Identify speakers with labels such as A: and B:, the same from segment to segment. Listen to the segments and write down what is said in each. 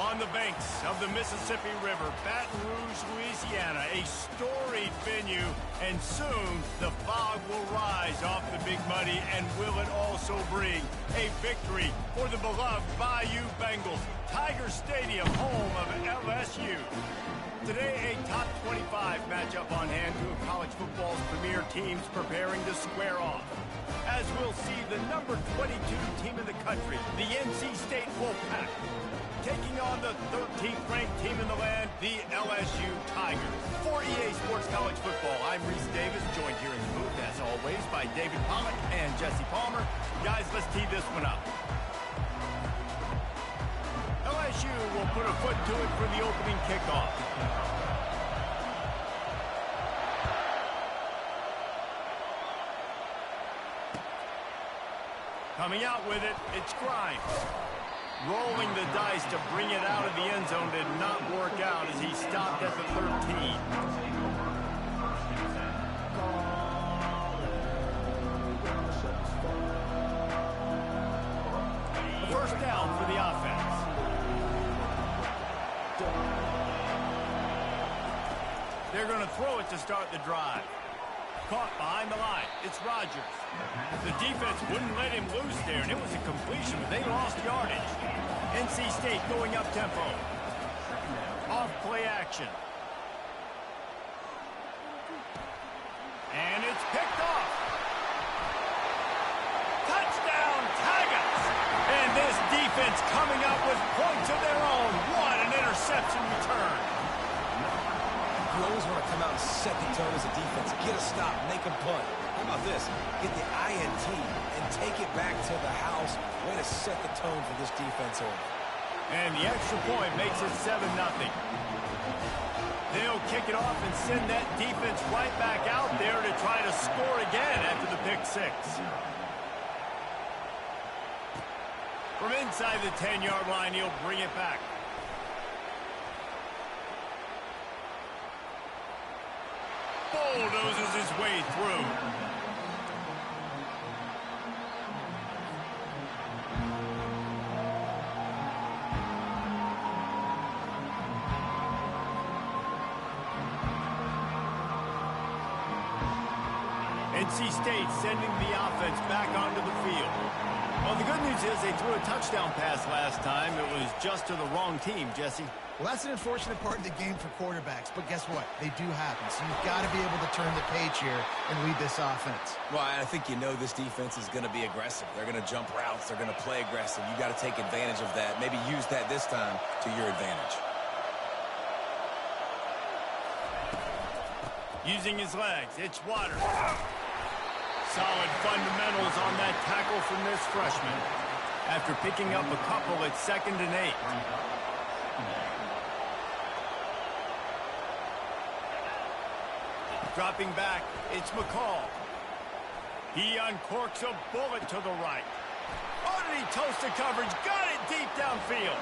A: On the banks of the Mississippi River, Baton Rouge, Louisiana, a storied venue, and soon the fog will rise off the Big Muddy, and will it also bring a victory for the beloved Bayou Bengals, Tiger Stadium, home of LSU. Today, a top 25 matchup on hand, two of college football's premier teams preparing to square off. As we'll see the number 22 team in the country, the NC State Wolfpack, taking on the 13th ranked team in the land, the LSU Tigers. For EA Sports College Football, I'm Reese Davis, joined here in the booth, as always, by David Pollack and Jesse Palmer. Guys, let's tee this one up. LSU will put a foot to it for the opening kickoff. Coming out with it, it's Grimes. Rolling the dice to bring it out of the end zone did not work out as he stopped at the 13. A first down for the offense. They're going to throw it to start the drive. Caught behind the line. It's Rodgers. The defense wouldn't let him loose there, and it was a completion, but they lost yardage. NC State going up tempo. Off play action. And it's picked off. Touchdown, Tigers! And this defense coming up with points of their own. What an interception return.
B: You always want to come out and set the tone as a defense. Get a stop, make a punt. How about this? Get the INT and take it back to the house. Way to set the tone for this defense early.
A: And the extra point makes it 7-0. They'll kick it off and send that defense right back out there to try to score again after the pick six. From inside the 10-yard line, he'll bring it back. Bulldozes his way through. NC State sending the offense back onto the field. Well, the good news is they threw a touchdown pass last time. It was just to the wrong team, Jesse.
C: Well, that's an unfortunate part of the game for quarterbacks, but guess what? They do happen, so you've got to be able to turn the page here and lead this offense.
B: Well, I think you know this defense is going to be aggressive. They're going to jump routes. They're going to play aggressive. You got to take advantage of that. Maybe use that this time to your advantage.
A: Using his legs, it's Waters. Solid fundamentals on that tackle from this freshman. After picking up a couple at 2nd and 8. Dropping back, it's McCall. He uncorks a bullet to the right. Oh, did he toast the coverage? Got it deep downfield.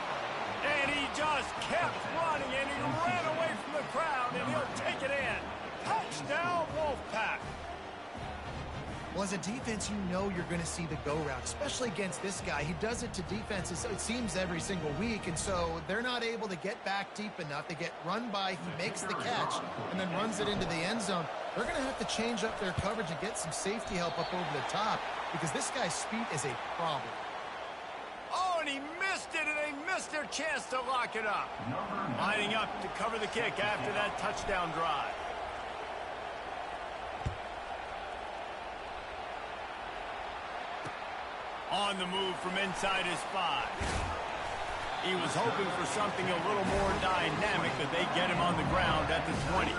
A: And he just kept running, and he ran away from the crowd, and he'll take it in. Touchdown, Wolfpack.
C: Well, as a defense, you know you're going to see the go route, especially against this guy. He does it to defenses, it seems, every single week, and so they're not able to get back deep enough. They get run by, he makes the catch, and then runs it into the end zone. They're going to have to change up their coverage and get some safety help up over the top because this guy's speed is a problem.
A: Oh, and he missed it, and they missed their chance to lock it up. Lining up to cover the kick after that touchdown drive. On the move from inside his 5. He was hoping for something a little more dynamic, but they get him on the ground at the 20.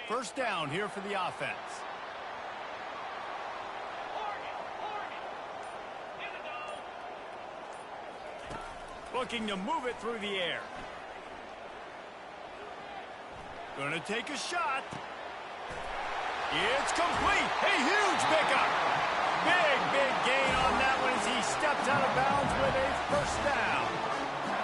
A: First down here for the offense. Looking to move it through the air. Gonna take a shot. It's complete. A huge pickup. Big gain on that one as he steps out of bounds with a first down.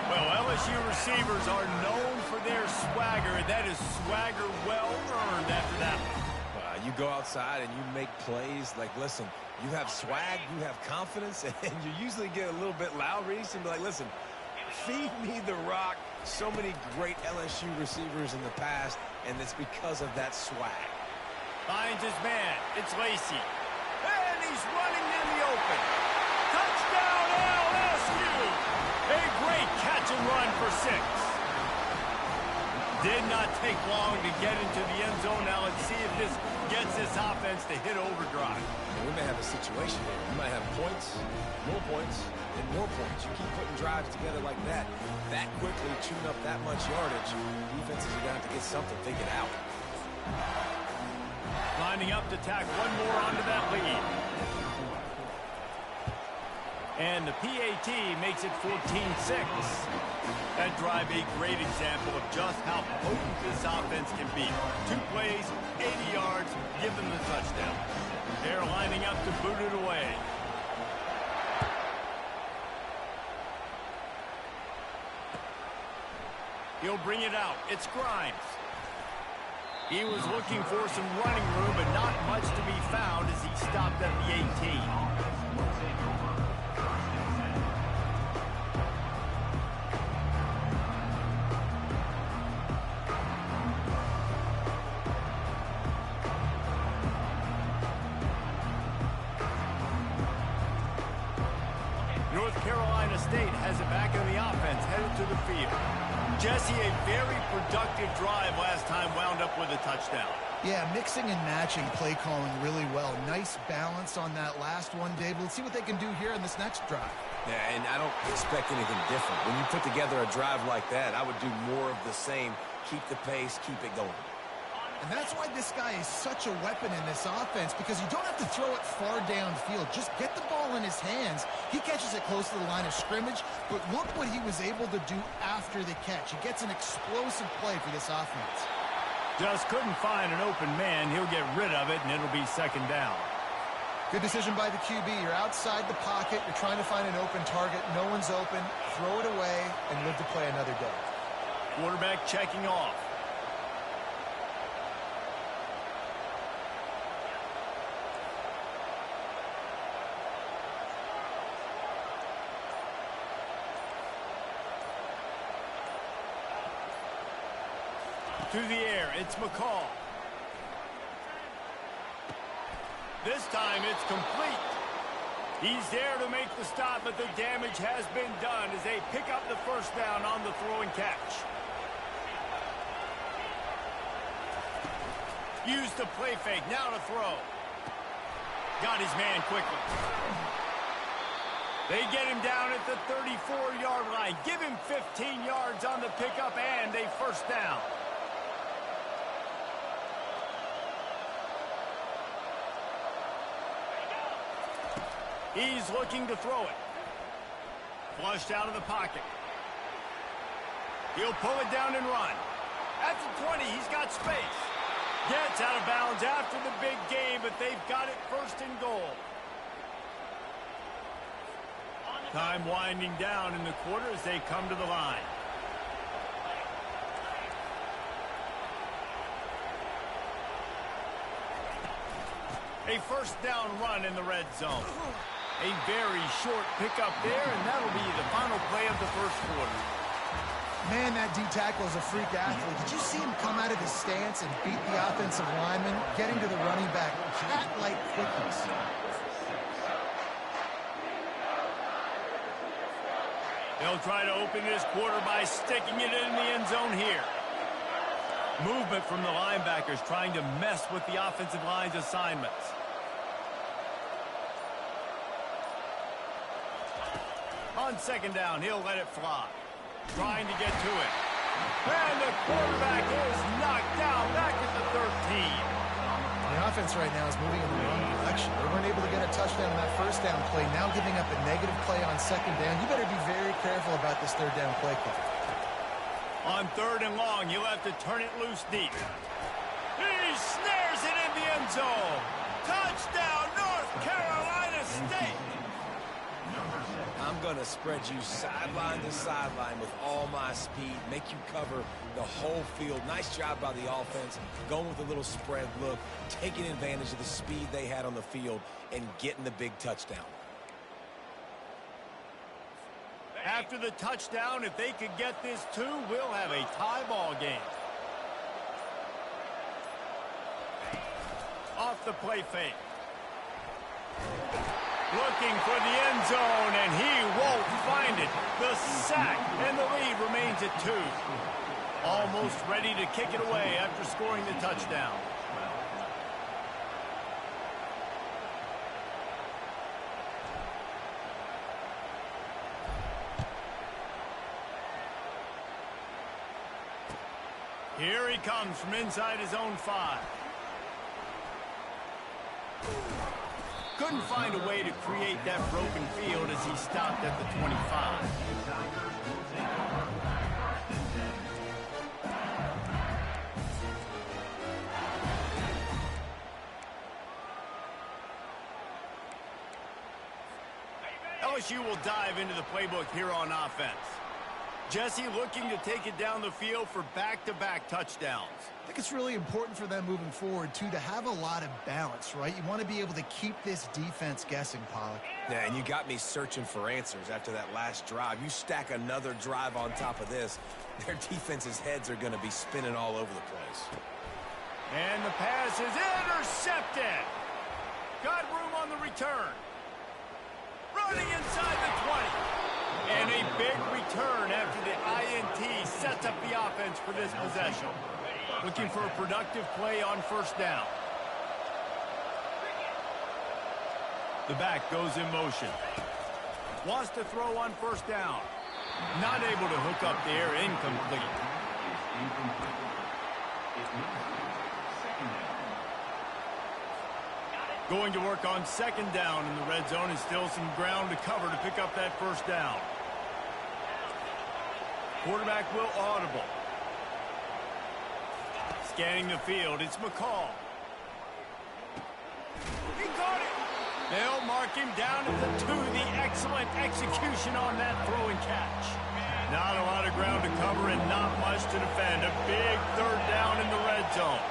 A: Well, LSU receivers are known for their swagger. That is swagger well earned after that one.
B: You go outside and you make plays. Like, listen, you have swag, you have confidence, and you usually get a little bit loud, Reese, and be like, listen, feed me the rock. So many great LSU receivers in the past, and it's because of that swag.
A: Finds his man. It's Lacy. And he's running in the open. Touchdown, LSU! A great catch and run for 6. Did not take long to get into the end zone. Now let's see if this gets this offense to hit overdrive.
B: And we may have a situation here. You might have points, and more points. You keep putting drives together like that quickly, chewing up that much yardage, defenses are going to have to get something figured out.
A: Lining up to tack one more onto that lead. And the PAT makes it 14-6. That drive a great example of just how potent this offense can be. 2 plays, 80 yards, give them the touchdown. They're lining up to boot it away. He'll bring it out. It's Grimes. He was looking for some running room, but not much to be found as he stopped at the 18. North Carolina State has it back in the offense, headed to the field. Jesse, a very productive drive last time, wound up with a touchdown.
C: Yeah, mixing and matching play calling really well. Nice balance on that last one, Dave. Let's see what they can do here in this next drive.
B: Yeah, and I don't expect anything different. When you put together a drive like that, I would do more of the same. Keep the pace, keep it going.
C: And that's why this guy is such a weapon in this offense, because you don't have to throw it far downfield. Just get the ball in his hands. He catches it close to the line of scrimmage, but look what he was able to do after the catch. He gets an explosive play for this offense.
A: Just couldn't find an open man. He'll get rid of it, and it'll be second down.
C: Good decision by the QB. You're outside the pocket. You're trying to find an open target. No one's open. Throw it away and live to play another day.
A: Quarterback checking off. To the air, it's McCall. This time it's complete. He's there to make the stop, but the damage has been done as they pick up the first down on the throw and catch. Use the play fake, now to throw. Got his man quickly. They get him down at the 34-yard line. Give him 15 yards on the pickup and a first down. He's looking to throw it. Flushed out of the pocket. He'll pull it down and run. At the 20, he's got space. Gets out of bounds after the big game, but they've got it first and goal. Time winding down in the quarter as they come to the line. A first down run in the red zone. A very short pickup there, and that'll be the final play of the first quarter.
C: Man, that D-tackle is a freak athlete. Did you see him come out of his stance and beat the offensive lineman, getting to the running back? Cat-like quickness.
A: They'll try to open this quarter by sticking it in the end zone here. Movement from the linebackers trying to mess with the offensive line's assignments. On second down, he'll let it fly. Trying to get to it. And the quarterback is knocked down back at the 13.
C: The offense right now is moving in the wrong direction. They weren't able to get a touchdown on that first down play. Now giving up a negative play on second down. You better be very careful about this third down play call.
A: On 3rd and long, he'll have to turn it loose deep. He snares it in the end zone. Touchdown, North Carolina State.
B: I'm going to spread you sideline to sideline with all my speed, make you cover the whole field. Nice job by the offense, going with a little spread look, taking advantage of the speed they had on the field, and getting the big touchdown.
A: After the touchdown, if they could get this too, we'll have a tie ball game. Off the play fake. Looking for the end zone, and he won't find it. The sack, and the lead remains at 2. Almost ready to kick it away after scoring the touchdown. Here he comes from inside his own 5. Couldn't find a way to create that broken field as he stopped at the 25. LSU will dive into the playbook here on offense. Jesse looking to take it down the field for back-to-back touchdowns.
C: I think it's really important for them moving forward, too, to have a lot of balance, right? You want to be able to keep this defense guessing, Pollock.
B: Yeah, and you got me searching for answers after that last drive. You stack another drive on top of this, their defense's heads are going to be spinning all over the place.
A: And the pass is intercepted. Got room on the return. Running inside the 20. And a big return after the INT sets up the offense for this possession. Looking for a productive play on 1st down. The back goes in motion. Wants to throw on 1st down. Not able to hook up there, incomplete. Going to work on 2nd down in the red zone, and still some ground to cover to pick up that 1st down. Quarterback will audible. Scanning the field, it's McCall. He got it. They'll mark him down at the 2. The excellent execution on that throw and catch. Not a lot of ground to cover and not much to defend. A big 3rd down in the red zone.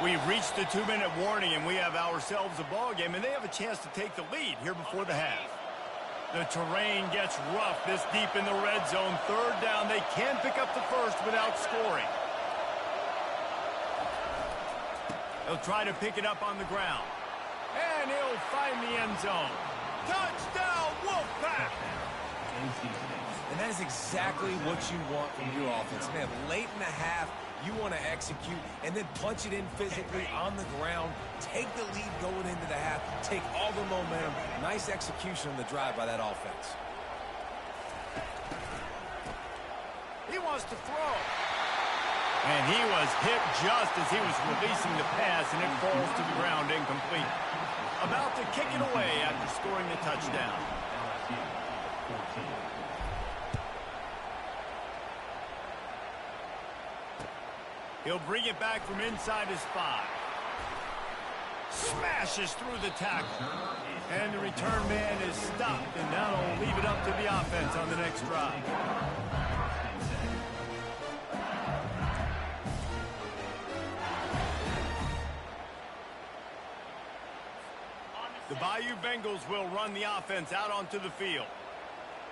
A: We've reached the 2-minute warning, and we have ourselves a ball game, and they have a chance to take the lead here before the half. The terrain gets rough this deep in the red zone. 3rd down. They can pick up the 1st without scoring. He'll try to pick it up on the ground. And he'll find the end zone. Touchdown, Wolfpack!
B: And that is exactly what you want from your offense. Man, late in the half, you want to execute and then punch it in physically on the ground. Take the lead going into the half. Take all the momentum. Nice execution on the drive by that offense.
A: He wants to throw. And he was hit just as he was releasing the pass, and it falls to the ground incomplete. About to kick it away after scoring the touchdown. He'll bring it back from inside his 5. Smashes through the tackle. And the return man is stopped, and now they'll leave it up to the offense on the next drive. The Bayou Bengals will run the offense out onto the field.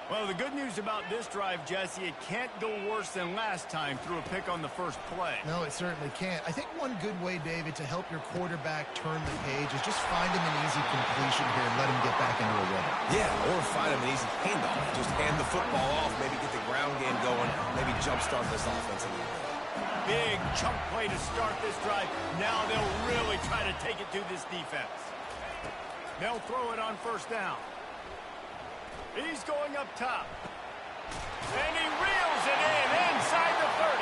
A: Well, the good news about this drive, Jesse, it can't go worse than last time through a pick on the 1st play.
C: No, it certainly can't. I think one good way, David, to help your quarterback turn the page is just find him an easy completion here and let him get back into a rhythm.
B: Yeah, or find him an easy handoff. Just hand the football off, maybe get the ground game going, maybe jumpstart this offense a little bit.
A: Big chunk play to start this drive. Now they'll really try to take it to this defense. They'll throw it on 1st down. He's going up top. And he reels it in inside the 30.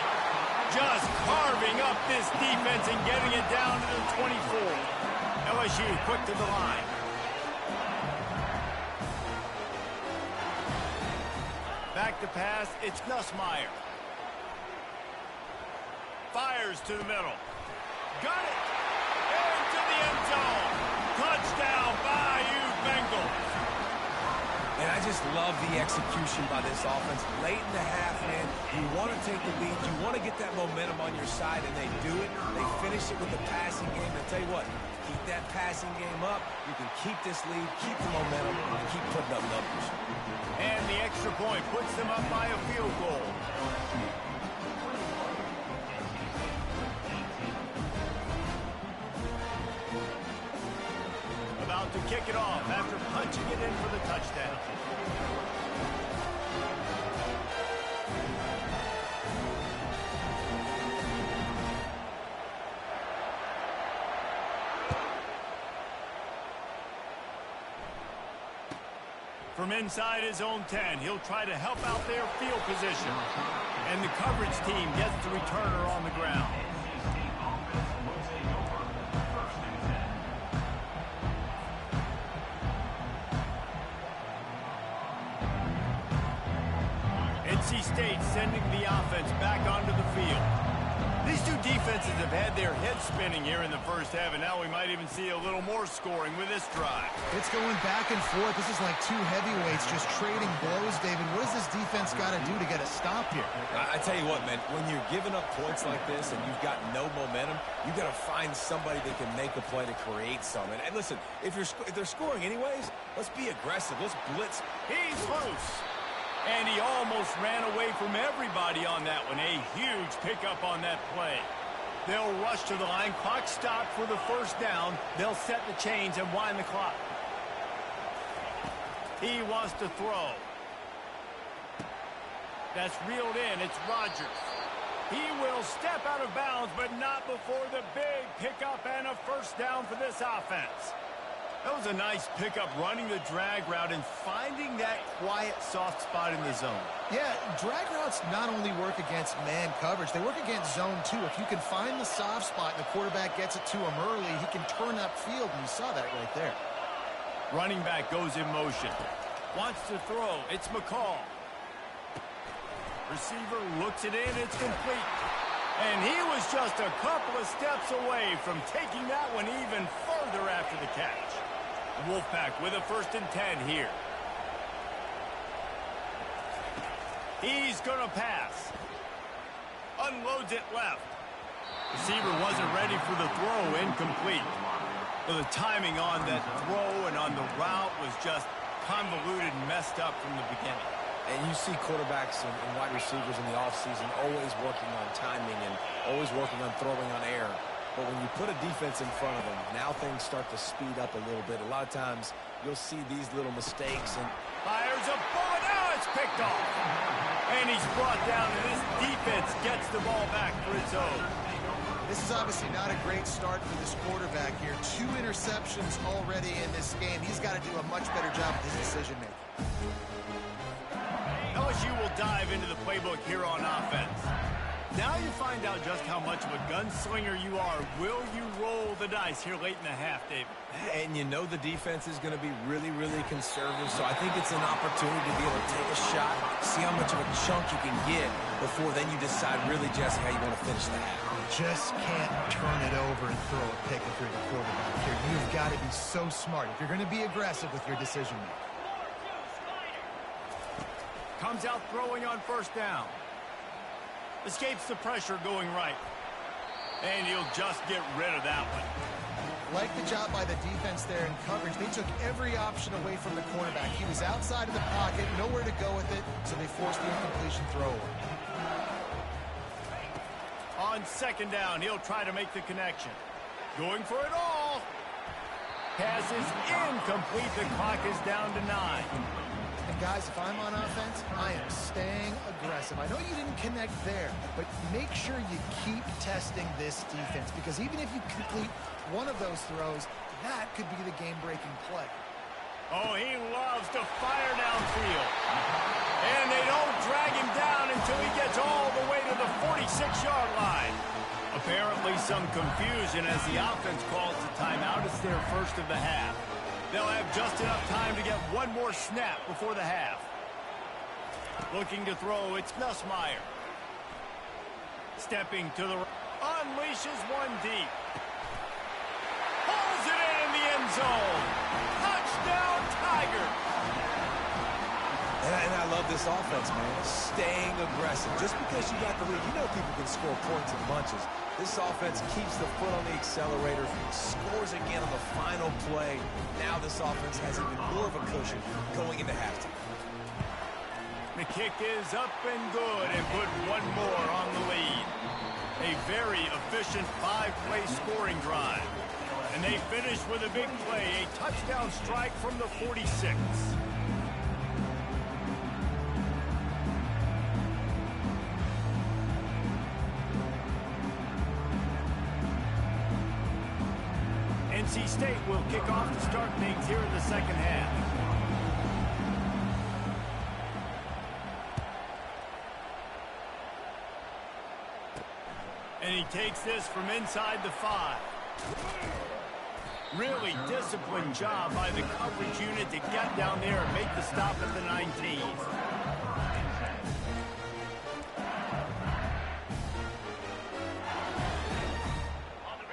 A: Just carving up this defense and getting it down to the 24. LSU quick to the line. back to pass. It's Nussmeier. Fires to the middle. Got it. Into the end zone. Touchdown, Bayou Bengals.
B: And I just love the execution by this offense. Late in the half, man, you want to take the lead. You want to get that momentum on your side, and they do it. They finish it with the passing game. And tell you what, keep that passing game up. You can keep this lead, keep the momentum, and keep putting up numbers.
A: And the extra point puts them up by a field goal. About to kick it off after punching it in for the touchdown. From inside his own 10, he'll try to help out their field position. And the coverage team gets the returner on the ground. NC State sending the offense back onto the field. These two defenses have had their heads spinning here in the first half, and now we might even see a little more scoring with this drive.
C: It's going back and forth. This is like two heavyweights just trading blows, David. What does this defense got to do to get a stop here?
B: I tell you what, man, when you're giving up points like this and you've got no momentum, you got to find somebody that can make a play to create some. And listen, if they're scoring anyways, let's be aggressive. Let's blitz.
A: He's loose. And he almost ran away from everybody on that one. A huge pickup on that play. They'll rush to the line. Clock stopped for the first down. They'll set the chains and wind the clock. He wants to throw. That's reeled in. It's Rodgers. He will step out of bounds, but not before the big pickup and a first down for this offense. That was a nice pickup, running the drag route and finding that quiet, soft spot in the zone.
C: Yeah, drag routes not only work against man coverage, they work against zone too. If you can find the soft spot and the quarterback gets it to him early, he can turn upfield, and you saw that right there.
A: Running back goes in motion. Wants to throw. It's McCall. Receiver looks it in. It's complete. And he was just a couple of steps away from taking that one even further after the catch. Wolfpack with a 1st and 10 here. He's going to pass. Unloads it left. Receiver wasn't ready for the throw. Incomplete. So the timing on that throw and on the route was just convoluted and messed up from the beginning.
B: And you see quarterbacks and wide receivers in the offseason always working on timing and always working on throwing on air. But when you put a defense in front of them, now things start to speed up a little bit. A lot of times you'll see these little mistakes. And
A: fires a bullet. Now it's picked off. And he's brought down, and this defense gets the ball back for its own.
C: This is obviously not a great start for this quarterback here. 2 interceptions already in this game. He's got to do a much better job with his decision-making.
A: LSU will dive into the playbook here on offense. Now you find out just how much of a gunslinger you are. Will you roll the dice here late in the half, David?
B: And you know the defense is going to be really, really conservative, so I think it's an opportunity to be able to take a shot, see how much of a chunk you can get before then you decide really, Jesse, how you want to finish the half.
C: Just can't turn it over and throw a pick if you're the quarterback here. You've got to be so smart if you're going to be aggressive with your decision-making.
A: Comes out throwing on 1st down. Escapes the pressure going right. And he'll just get rid of that one.
C: Like the job by the defense there in coverage. They took every option away from the quarterback. He was outside of the pocket, nowhere to go with it, so they forced the incompletion throw away.
A: On 2nd down, he'll try to make the connection. Going for it all. Pass is incomplete. The clock is down to 9.
C: And guys, if I'm on offense, I am staying aggressive. I know you didn't connect there, but make sure you keep testing this defense, because even if you complete one of those throws, that could be the game-breaking play.
A: Oh, he loves to fire downfield. And they don't drag him down until he gets all the way to the 46-yard line. Apparently some confusion as the offense calls the timeout. It's their first of the half. They'll have just enough time to get one more snap before the half. Looking to throw, it's Nussmeier. Stepping to the right. Unleashes one deep. Pulls it in the end zone. Touchdown, Tigers.
B: And I love this offense, man. Staying aggressive. Just because you got the lead, you know people can score points in bunches. This offense keeps the foot on the accelerator, scores again on the final play. Now this offense has even more of a cushion going into halftime.
A: The kick is up and good and put one more on the lead. A very efficient 5-play scoring drive. And they finish with a big play, a touchdown strike from the 46. NC State will kick off to start things here in the second half. And he takes this from inside the 5. Really disciplined job by the coverage unit to get down there and make the stop at the 19.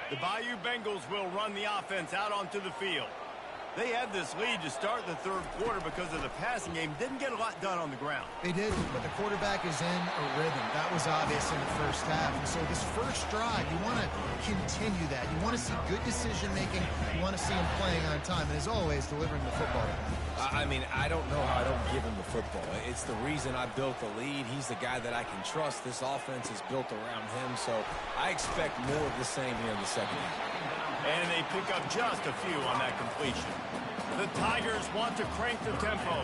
A: The Bayou Bengals will run the offense out onto the field. They had this lead to start the third quarter because of the passing game. Didn't get a lot done on the ground.
C: They did, but the quarterback is in a rhythm. That was obvious in the first half. And so this first drive, you want to continue that. You want to see good decision-making. You want to see him playing on time. And as always, delivering the football.
B: I mean, I don't know how I don't give him the football. It's the reason I built the lead. He's the guy that I can trust. This offense is built around him. So I expect more of the same here in the second half.
A: And they pick up just a few on that completion. The Tigers want to crank the tempo.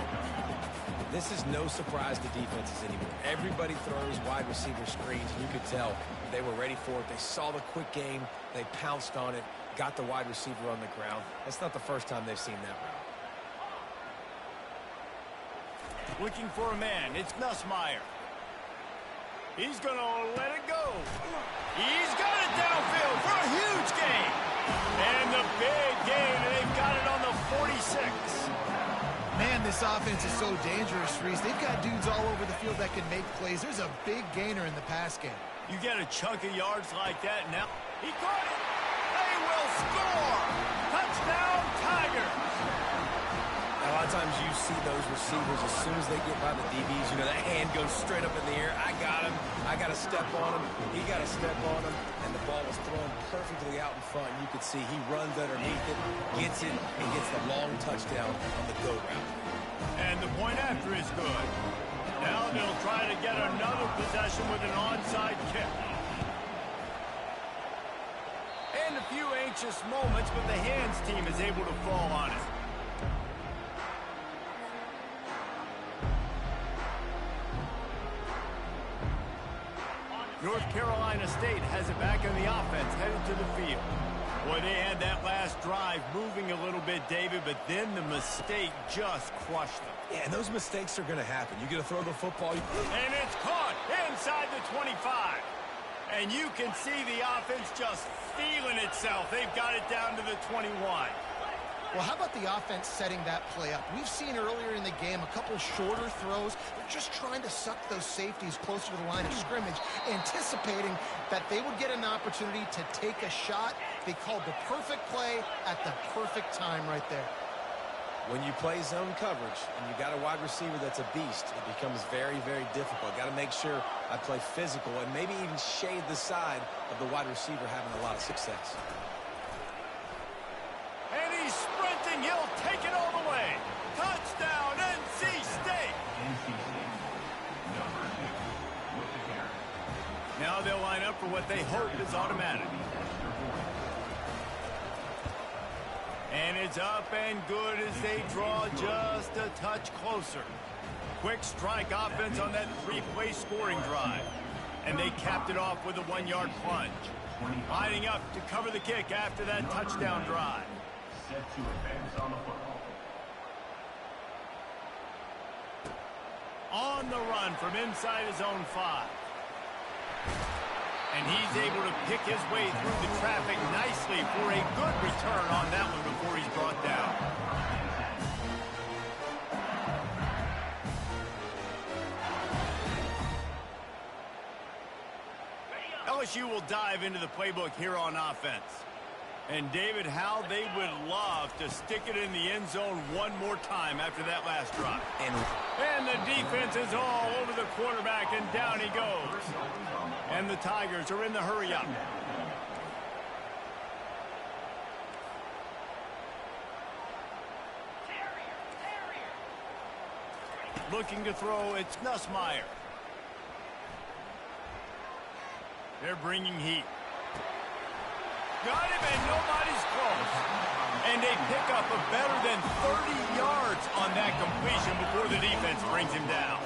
B: This is no surprise to defenses anymore. Everybody throws wide receiver screens, and you could tell they were ready for it. They saw the quick game. They pounced on it, got the wide receiver on the ground. That's not the first time they've seen that route.
A: Looking for a man. It's Nussmeier. He's going to let it go. He's got it downfield for a huge gain. And the big gain, and they've got it on the 46.
C: Man, this offense is so dangerous, Reese. They've got dudes all over the field that can make plays. There's a big gainer in the pass game.
A: You get a chunk of yards like that now. He caught it. They will score. Touchdown, Tigers.
B: A lot of times you see those receivers, as soon as they get by the DBs, you know, that hand goes straight up in the air. I got him. I got to step on him. He got to step on him. And the ball was thrown perfectly out in front. You could see he runs underneath it, gets it, and gets the long touchdown on the go route.
A: And the point after is good. Now they'll try to get another possession with an onside kick. And a few anxious moments, but the hands team is able to fall on it. North Carolina State has it back in the offense, headed to the field. Boy, they had that last drive moving a little bit, David, but then the mistake just crushed them.
B: Yeah, and those mistakes are going to happen. You're going to throw the football.
A: And it's caught inside the 25. And you can see the offense just feeling itself. They've got it down to the 21.
C: Well, how about the offense setting that play up? We've seen earlier in the game a couple shorter throws. They're just trying to suck those safeties closer to the line of scrimmage, anticipating that they would get an opportunity to take a shot. They called the perfect play at the perfect time right there.
B: When you play zone coverage and you got a wide receiver that's a beast, it becomes very, very difficult. Got to make sure I play physical and maybe even shade the side of the wide receiver having a lot of success.
A: And he's sprinting. He'll take it all the way. Touchdown, NC State. Now they'll line up for what they hope is automatic. And it's up and good as they draw just a touch closer. Quick strike offense on that 3-play scoring drive. And they capped it off with a 1-yard plunge. Lining up to cover the kick after that touchdown drive. Set to advance on the football. On the run from inside his own 5. And he's able to pick his way through the traffic nicely for a good return on that one before he's brought down. LSU will dive into the playbook here on offense. And, David, how they would love to stick it in the end zone one more time after that last drive. And the defense is all over the quarterback, and down he goes. And the Tigers are in the hurry-up. Looking to throw, it's Nussmeier. They're bringing heat. Got him, and nobody's close. And they pick up a better than 30 yards on that completion before the defense brings him down.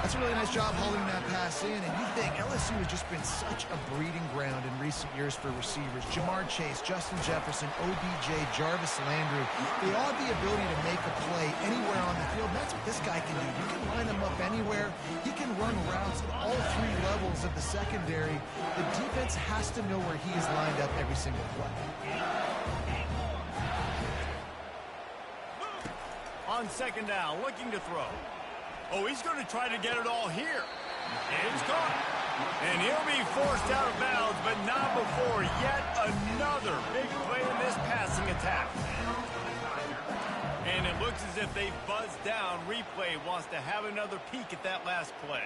C: That's a really nice job holding that pass in, and you think LSU has just been such a breeding ground in recent years for receivers. Jamar Chase, Justin Jefferson, OBJ, Jarvis Landry, they all have the ability to make a play anywhere on the field. That's what this guy can do. You can line him up anywhere. He can run routes at all three levels of the secondary. The defense has to know where he is lined up every single play.
A: On second down, looking to throw. Oh, he's going to try to get it all here. It's caught. And he'll be forced out of bounds, but not before yet another big play in this passing attack. And it looks as if they buzzed down. Replay wants to have another peek at that last play.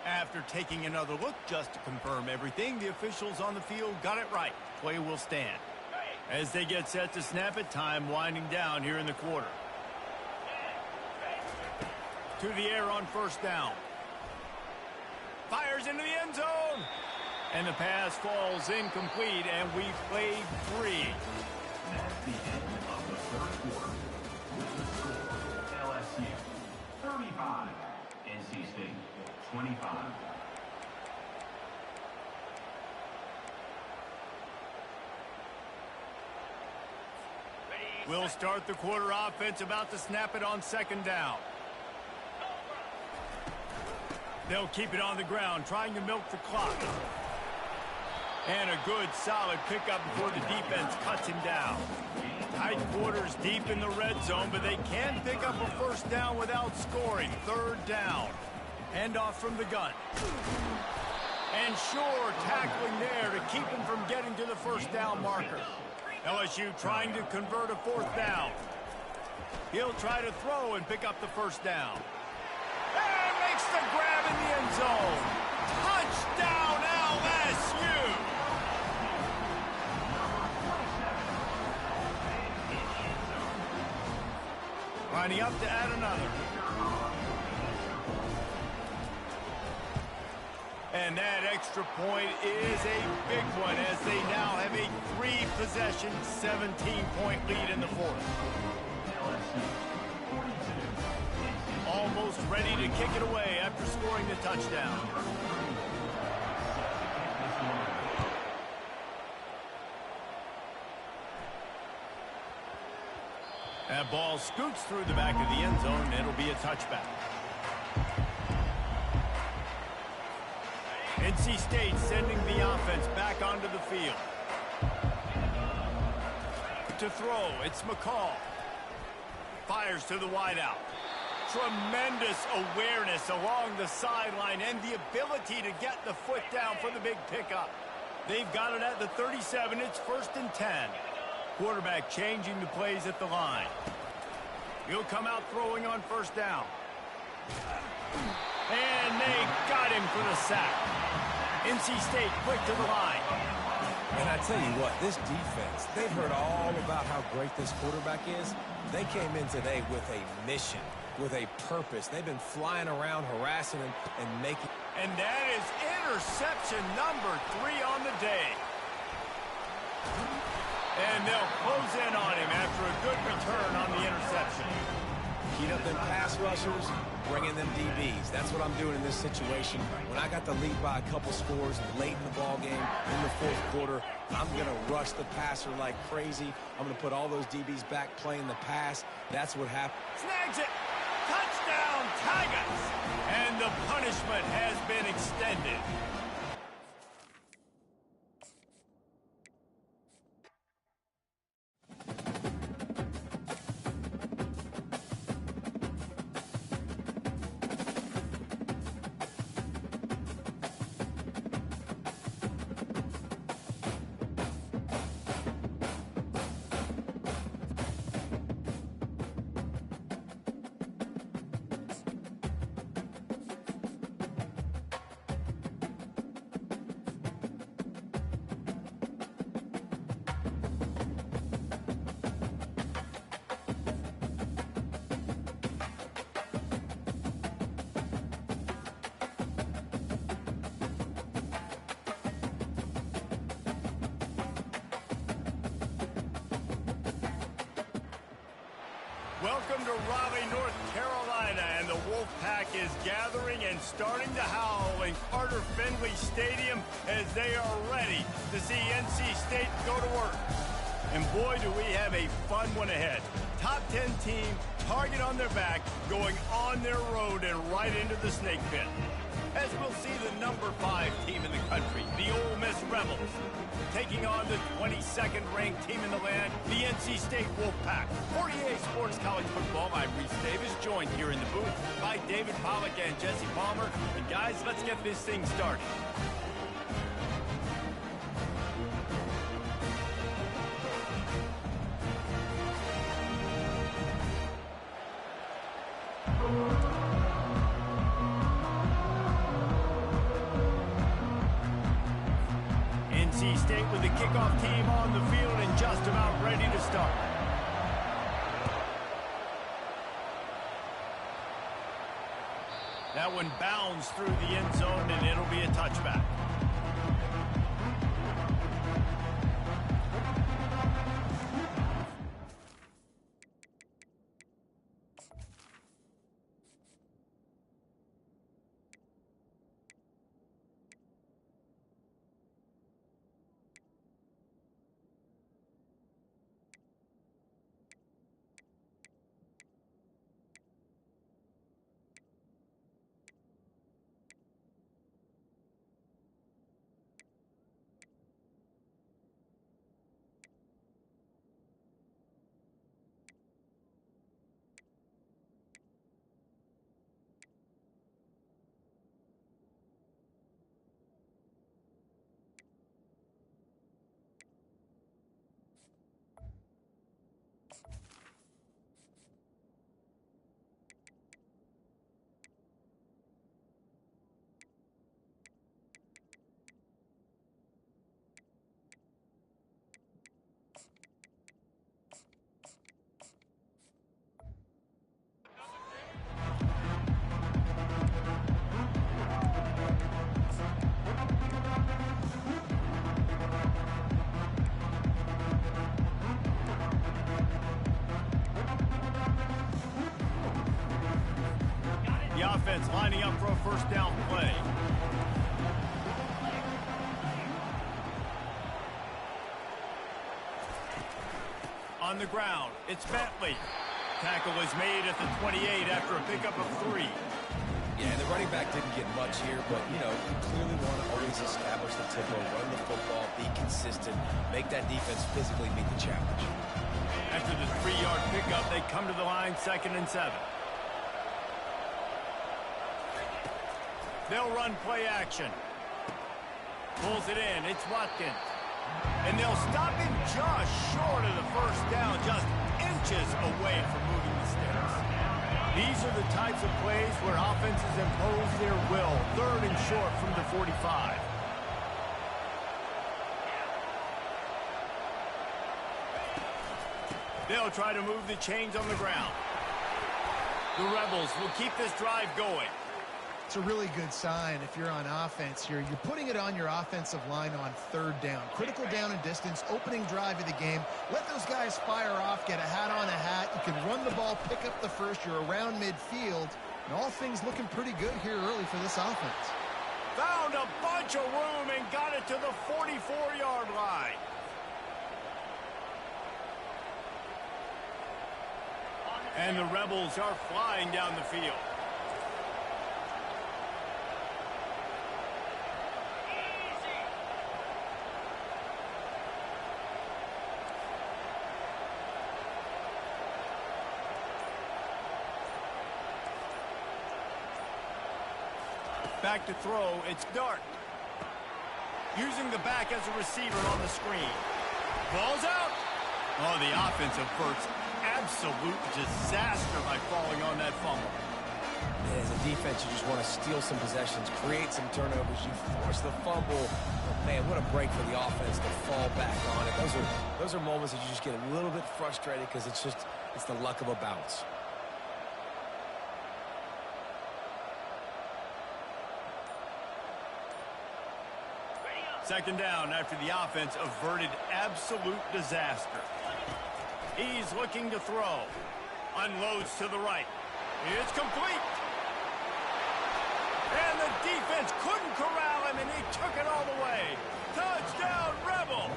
A: After taking another look just to confirm everything, the officials on the field got it right. Play will stand. As they get set to snap it, time winding down here in the quarter. To the air on first down. Fires into the end zone. And the pass falls incomplete, and we've played three.
D: That's the end of the third quarter. LSU 35, NC State 25.
A: We'll start the quarter offense, about to snap it on second down. They'll keep it on the ground, trying to milk the clock. And a good, solid pickup before the defense cuts him down. Tight quarters deep in the red zone, but they can pick up a first down without scoring. Third down. Handoff from the gun. And sure, tackling there to keep him from getting to the first down marker. LSU trying to convert a fourth down. He'll try to throw and pick up the first down. And makes the grab in the end zone. Touchdown, LSU! Lining up to add another. And that extra point is a big one as they now have a three-possession, 17-point lead in the fourth. Almost ready to kick it away after scoring the touchdown. That ball scoots through the back of the end zone, and it'll be a touchback. NC State sending the offense back onto the field. To throw, it's McCall. Fires to the wideout. Tremendous awareness along the sideline and the ability to get the foot down for the big pickup. They've got it at the 37. It's 1st and 10. Quarterback changing the plays at the line. He'll come out throwing on first down. And they got him for the sack. NC State quick to the line.
B: And I tell you what, this defense, they've heard all about how great this quarterback is. They came in today with a mission, with a purpose. They've been flying around, harassing him, and making...
A: And that is interception number 3 on the day. And they'll close in on him after a good return on the interception.
B: Heat up them pass rushers, bring in them DBs. That's what I'm doing in this situation. When I got the lead by a couple scores late in the ball game, in the fourth quarter, I'm going to rush the passer like crazy. I'm going to put all those DBs back playing the pass. That's what happened.
A: Snags it. Touchdown, Tigers. And the punishment has been extended. Welcome to Raleigh, North Carolina, and the Wolfpack is gathering and starting to howl in Carter Finley Stadium as they are ready to see NC State go to work. And boy, do we have a fun one ahead. Top 10 team, target on their back, going on their road and right into the snake pit. As we'll see the number 5 team in the country, the Ole Miss Rebels, taking on the 22nd ranked team in the land, the NC State Wolfpack. 48 Sports College Football, I'm Reese Davis, joined here in the booth by David Pollack and Jesse Palmer. And guys, let's get this thing started. NC State with the kickoff team on the field and just about ready to start. That one bounds through the end zone and it'll be a touchback. The offense lining up for a first down play. On the ground, it's Bentley. Tackle is made at the 28 after a pickup of 3.
B: Yeah, the running back didn't get much here, but, you know, you clearly want to always establish the tempo, run the football, be consistent, make that defense physically meet the challenge.
A: After the 3-yard pickup, they come to the line 2nd and 7. They'll run play action. Pulls it in. It's Watkins. And they'll stop him just short of the first down, just inches away from moving the sticks. These are the types of plays where offenses impose their will. 3rd and short from the 45. They'll try to move the chains on the ground. The Rebels will keep this drive going.
C: It's a really good sign if you're on offense here. You're putting it on your offensive line on 3rd down. Critical down and distance, opening drive of the game. Let those guys fire off, get a hat on a hat. You can run the ball, pick up the first. You're around midfield. And all things looking pretty good here early for this offense.
A: Found a bunch of room and got it to the 44-yard line. And the Rebels are flying down the field. Back to throw, it's Dart. Using the back as a receiver on the screen. Ball's out. Oh, the offense averts absolute disaster by falling on that fumble.
B: As a defense, you just want to steal some possessions, create some turnovers. You force the fumble. Oh, man, what a break for the offense to fall back on it. Those are moments that you just get a little bit frustrated because it's the luck of a bounce.
A: Second down after the offense averted absolute disaster. He's looking to throw. Unloads to the right. It's complete. And the defense couldn't corral him, and he took it all the way. Touchdown, Rebels!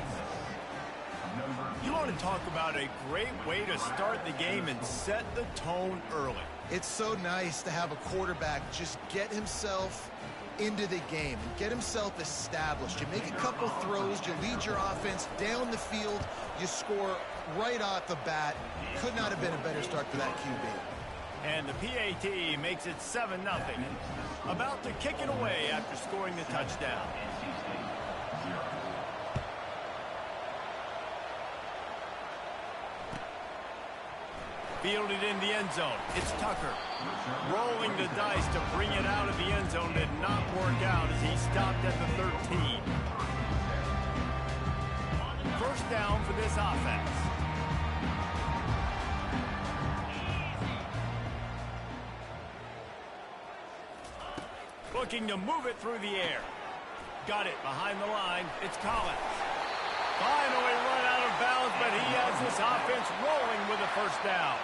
A: You want to talk about a great way to start the game and set the tone early.
C: It's so nice to have a quarterback just get himself into the game and get himself established. You make a couple throws, you lead your offense down the field, you score right off the bat. Could not have been a better start for that QB.
A: And the PAT makes it 7-0. About to kick it away after scoring the touchdown. Fielded in the end zone. It's Tucker. Rolling the dice to bring it out of the end zone did not work out as he stopped at the 13. First down for this offense. Looking to move it through the air. Got it behind the line. It's Collins. Finally run out of bounds, but he has this offense rolling with a first down.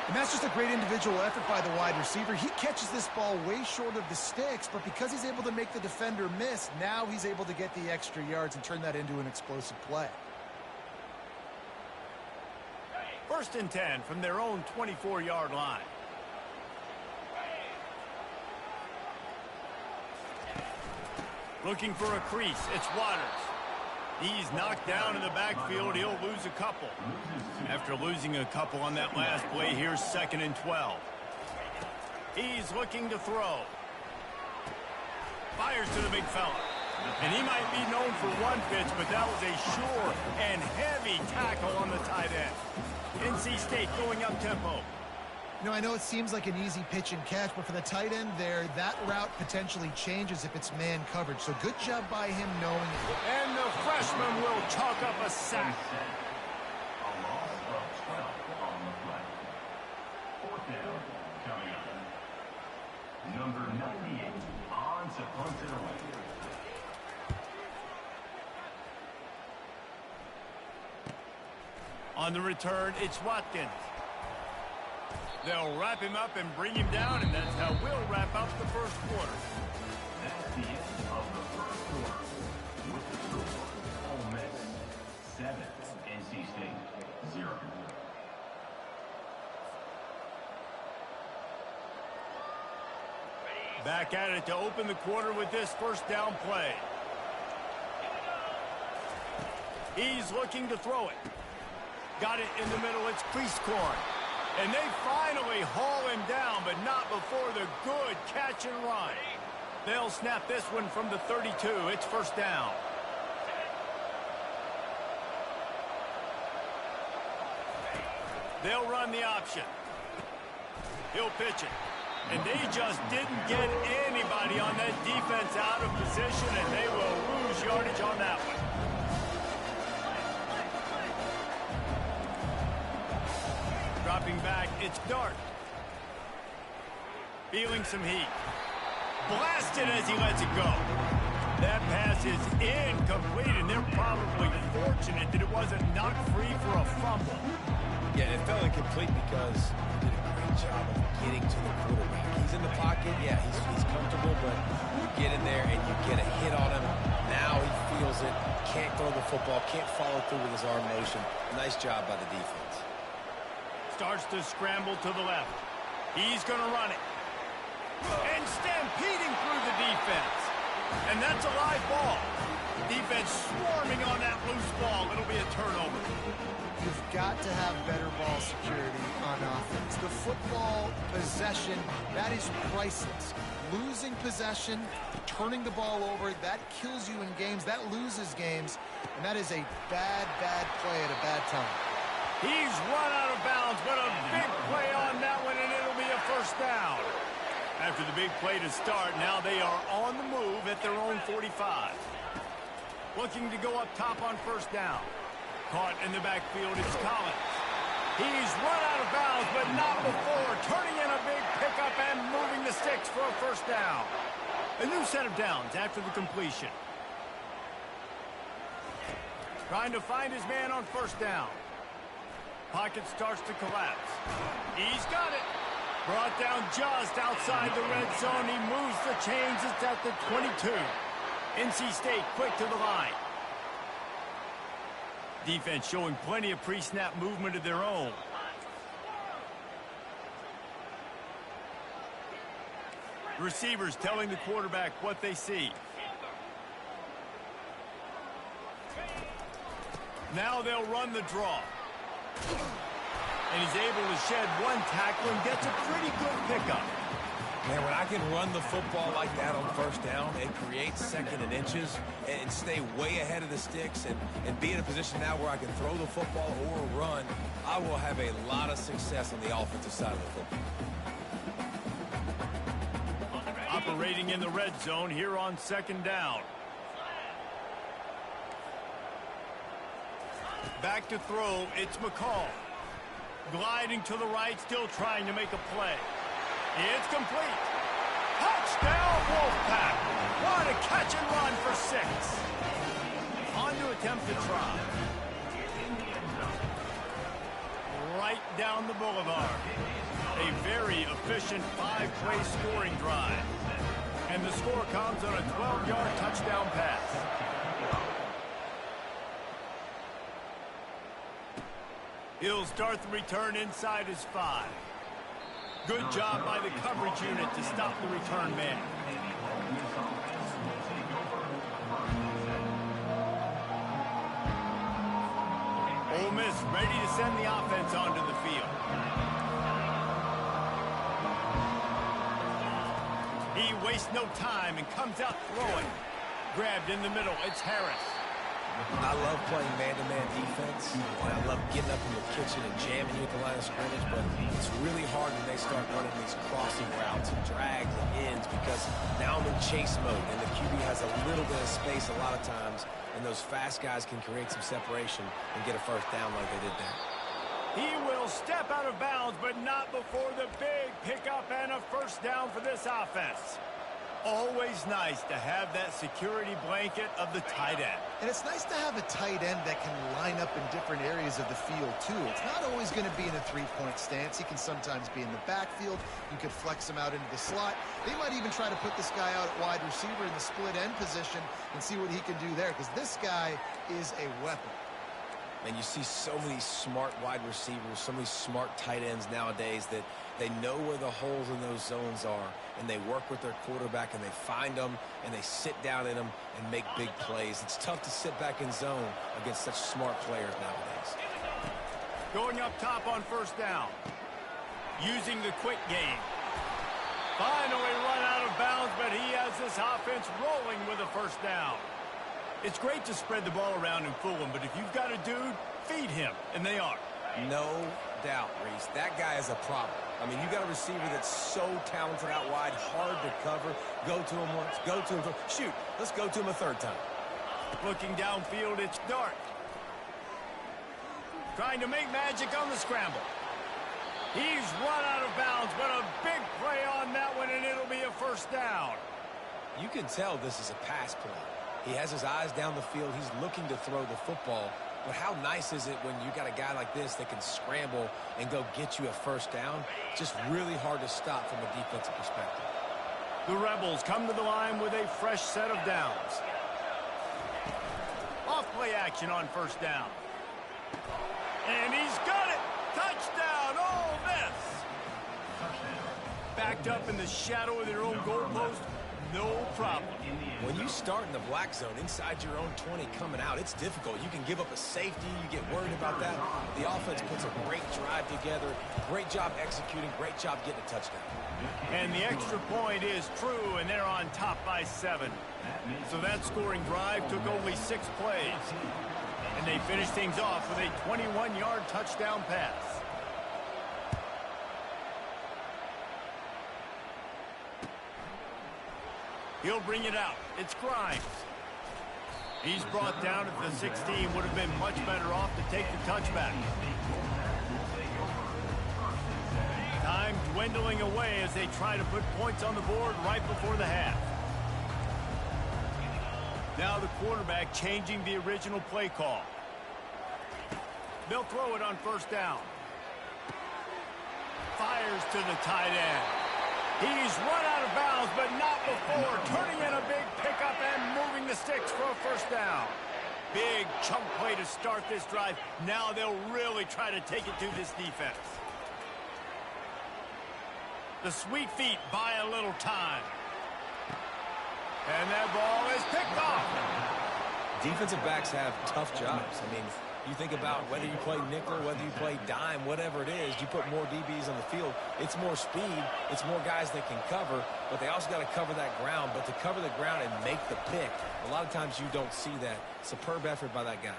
C: And that's just a great individual effort by the wide receiver. He catches this ball way short of the sticks, but because he's able to make the defender miss, now he's able to get the extra yards and turn that into an explosive play.
A: First and 10 from their own 24-yard line. Looking for a crease. It's Waters. He's knocked down in the backfield. He'll lose a couple. After losing a couple on that last play, here's 2nd and 12. He's looking to throw. Fires to the big fella. And he might be known for one pitch, but that was a sure and heavy tackle on the tight end. NC State going up tempo.
C: You know, I know it seems like an easy pitch and catch, but for the tight end there, that route potentially changes if it's man coverage. So good job by him knowing it.
A: And the freshman will chalk up a sack.
D: A loss of 12 on the play. Fourth down coming up. Number 98 on to punt it away.
A: On the return, it's Watkins. They'll wrap him up and bring him down, and that's how we'll wrap up the first quarter.
D: That's the end of the first quarter. With the score, Ole Miss 7, NC State 0.
A: Back at it to open the quarter with this first down play. He's looking to throw it. Got it in the middle. It's Cleasecorn. And they finally haul him down, but not before the good catch and run. They'll snap this one from the 32. It's first down. They'll run the option. He'll pitch it. And they just didn't get anybody on that defense out of position, and they will lose yardage on that one. Dropping back, it's Dart. Feeling some heat. Blasted as he lets it go. That pass is incomplete, and they're probably fortunate that it wasn't knocked free for a fumble.
B: Yeah, it fell incomplete because he did a great job of getting to the quarterback. He's in the pocket, yeah, he's comfortable, but you get in there and you get a hit on him. Now he feels it, can't throw the football, can't follow through with his arm motion. Nice job by the defense.
A: Starts to scramble to the left. He's going to run it. And stampeding through the defense. And that's a live ball. Defense swarming on that loose ball. It'll be a turnover.
C: You've got to have better ball security on offense. The football possession, that is priceless. Losing possession, turning the ball over, that kills you in games. That loses games. And that is a bad, bad play at a bad time.
A: He's run out of bounds, but a big play on that one, and it'll be a first down. After the big play to start, now they are on the move at their own 45. Looking to go up top on first down. Caught in the backfield, it's Collins. He's run out of bounds, but not before. Turning in a big pickup and moving the sticks for a first down. A new set of downs after the completion. Trying to find his man on first down. Pocket starts to collapse. He's got it. Brought down just outside the red zone. He moves the chains. It's at the 22. NC State quick to the line. Defense showing plenty of pre-snap movement of their own. Receivers telling the quarterback what they see. Now they'll run the draw. And he's able to shed one tackle and gets a pretty good pickup.
B: Man, when I can run the football like that on first down and create second and inches and stay way ahead of the sticks and be in a position now where I can throw the football or run, I will have a lot of success on the offensive side of the football.
A: Operating in the red zone here on second down. Back to throw, it's McCall. Gliding to the right, still trying to make a play. It's complete. Touchdown, Wolfpack. What a catch and run for 6. On to attempt the try. Right down the boulevard. A very efficient 5-play scoring drive. And the score comes on a 12-yard touchdown pass. He'll start the return inside his 5. Good job by the coverage unit to stop the return man. Ole Miss ready to send the offense onto the field. He wastes no time and comes out throwing. Grabbed in the middle, it's Harris.
B: I love playing man-to-man defense, and I love getting up in the kitchen and jamming you at the line of scrimmage, but it's really hard when they start running these crossing routes and drags and ends because now I'm in chase mode, and the QB has a little bit of space a lot of times, and those fast guys can create some separation and get a first down like they did there.
A: He will step out of bounds, but not before the big pickup and a first down for this offense. Always nice to have that security blanket of the tight end.
C: And it's nice to have a tight end that can line up in different areas of the field, too. It's not always going to be in a three-point stance. He can sometimes be in the backfield. You could flex him out into the slot. They might even try to put this guy out at wide receiver in the split end position and see what he can do there, because this guy is a weapon.
B: And you see so many smart wide receivers, so many smart tight ends nowadays that they know where the holes in those zones are, and they work with their quarterback, and they find them, and they sit down in them and make big plays. It's tough to sit back in zone against such smart players nowadays.
A: Going up top on first down. Using the quick game. Finally run out of bounds, but he has this offense rolling with a first down. It's great to spread the ball around and fool him, but if you've got a dude, feed him, and they are.
B: No doubt, Reese. That guy is a problem. I mean, you got a receiver that's so talented out wide, hard to cover. Go to him once, go to him. Shoot, let's go to him a third time.
A: Looking downfield, it's Dart. Trying to make magic on the scramble. He's run out of bounds, but a big play on that one, and it'll be a first down.
B: You can tell this is a pass play. He has his eyes down the field. He's looking to throw the football. But how nice is it when you got a guy like this that can scramble and go get you a first down? It's just really hard to stop from a defensive perspective.
A: The Rebels come to the line with a fresh set of downs. Off play action on first down. And he's got it. Touchdown, Ole Miss. Backed up in the shadow of their own goalpost. No problem.
B: When you start in the black zone inside your own 20 coming out, it's difficult. You can give up a safety. You get worried about that. The offense puts a great drive together. Great job executing. Great job getting a touchdown.
A: And the extra point is true, and they're on top by 7. So that scoring drive took only 6 plays. And they finished things off with a 21-yard touchdown pass. He'll bring it out. It's Grimes. He's brought down at the 16. Would have been much better off to take the touchback. Time dwindling away as they try to put points on the board right before the half. Now the quarterback changing the original play call. They'll throw it on first down. Fires to the tight end. He's run out of bounds, but not before turning in a big pickup and moving the sticks for a first down. Big chunk play to start this drive. Now they'll really try to take it to this defense. The sweet feet buy a little time. And that ball is picked off.
B: Defensive backs have tough jobs. I mean, you think about whether you play nickel, whether you play dime, whatever it is, you put more DBs on the field. It's more speed. It's more guys that can cover, but they also got to cover that ground. But to cover the ground and make the pick, a lot of times you don't see that. Superb effort by that guy.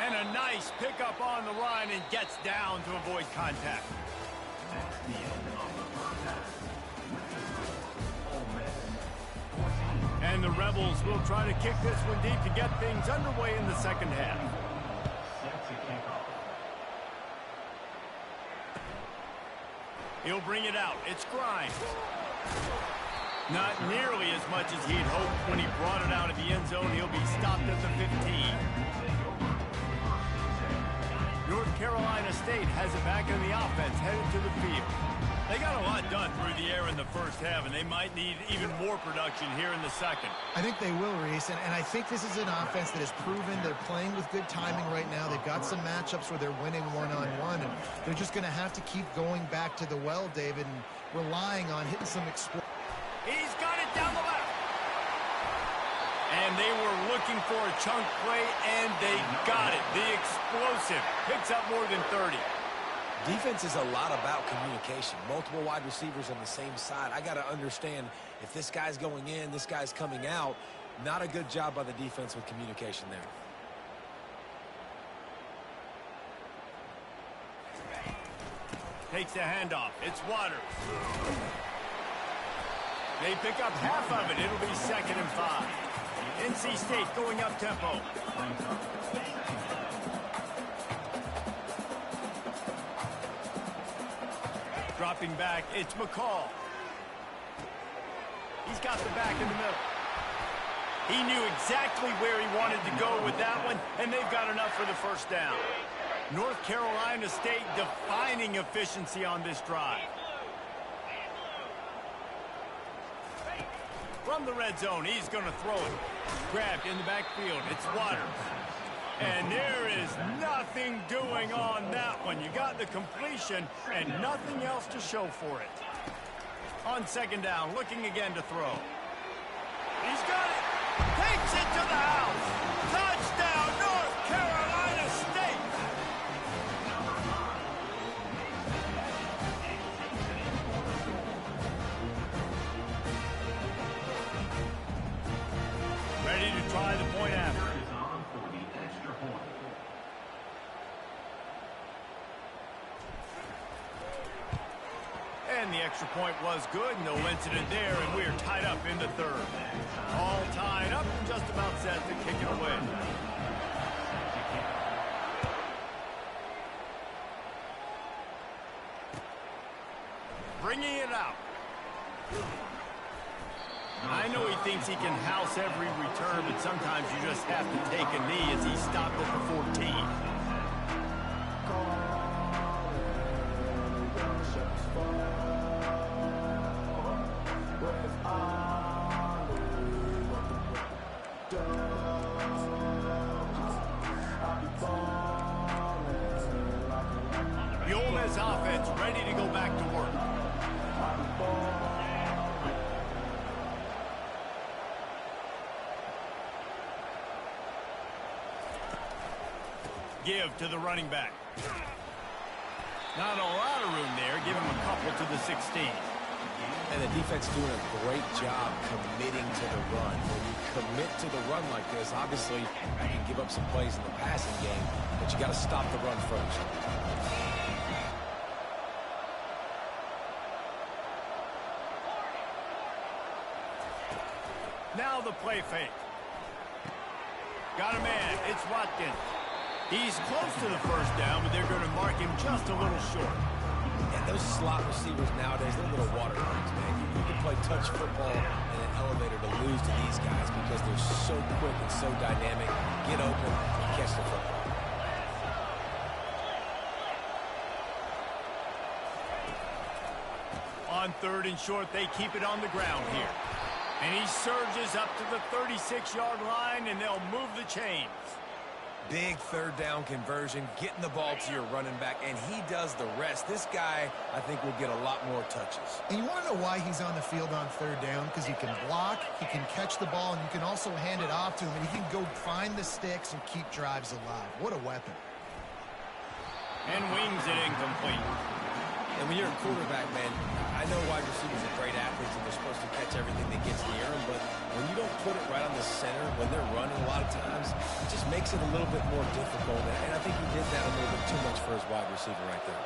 A: And a nice pickup on the run and gets down to avoid contact.
D: That's the end of the first half.
A: And the Rebels will try to kick this one deep to get things underway in the second half.
D: Set to kick off.
A: He'll bring it out. It's Grimes. Not nearly as much as he'd hoped when he brought it out of the end zone. He'll be stopped at the 15. North Carolina State has it back in the offense, headed to the field. They got a lot done through the air in the first half, and they might need even more production here in the second.
C: I think they will, Reese, and I think this is an offense that has proven they're playing with good timing right now. They've got some matchups where they're winning one-on-one, and they're just going to have to keep going back to the well, David, and relying on hitting some explosive.
A: He's got it down the left. And they were looking for a chunk play, and they got it. The explosive picks up more than 30.
B: Defense is a lot about communication. Multiple wide receivers on the same side. I got to understand if this guy's going in, this guy's coming out. Not a good job by the defense with communication there.
A: Takes the handoff. It's Waters. They pick up half of it. It'll be 2nd and 5. NC State going up tempo. Dropping back, it's McCall. He's got the back in the middle. He knew exactly where he wanted to go with that one, and they've got enough for the first down. North Carolina State defining efficiency on this drive. From the red zone, he's going to throw it. Grabbed in the backfield, it's Waters. And there is nothing doing on that one. You got the completion and nothing else to show for it. On 2nd down, looking again to throw. He's got it. Takes it to the house. Touchdown, North Carolina State. Ready to try the point after. And the extra point was good. No incident there, and we're tied up in the 3rd. All tied up and just about set to kick it away. Bringing it out. I know he thinks he can house every return, but sometimes you just have to take a knee as he stopped at the 14. The Ole Miss offense ready to go back to work. Give to the running back. Not a lot of room there. Give him a couple to the 16.
B: And the defense doing a great job committing to the run. When you commit to the run like this, obviously you can give up some plays in the passing game, but you got to stop the run first.
A: Now the play fake. Got a man. It's Watkins. He's close to the first down, but they're going to mark him just a little short.
B: And those slot receivers nowadays, they're little water birds, man. You can play touch football in an elevator to lose to these guys because they're so quick and so dynamic. Get open and catch the football.
A: On 3rd and short, they keep it on the ground here. And he surges up to the 36-yard line, and they'll move the chains.
B: Big 3rd down conversion, getting the ball to your running back, and he does the rest. This guy, I think, will get a lot more touches.
C: And you want to know why he's on the field on 3rd down? Because he can block, he can catch the ball, and you can also hand it off to him, and he can go find the sticks and keep drives alive. What a weapon.
A: And wings it incomplete.
B: And when you're a quarterback, man, I know wide receivers are great athletes and they're supposed to catch everything that gets near them, but when you don't put it right on the center, when they're running a lot of times, it just makes it a little bit more difficult. And I think he did that a little bit too much for his wide receiver right there.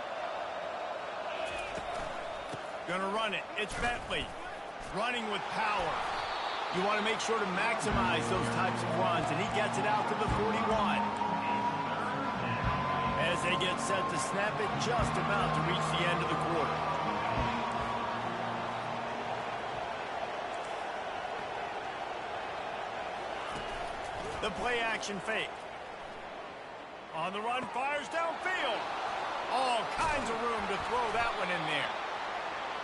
A: Gonna run it. It's Bentley. Running with power. You want to make sure to maximize those types of runs, and he gets it out to the 41. As they get set to snap it, just about to reach the end of the quarter. The play-action fake. On the run, fires downfield. All kinds of room to throw that one in there.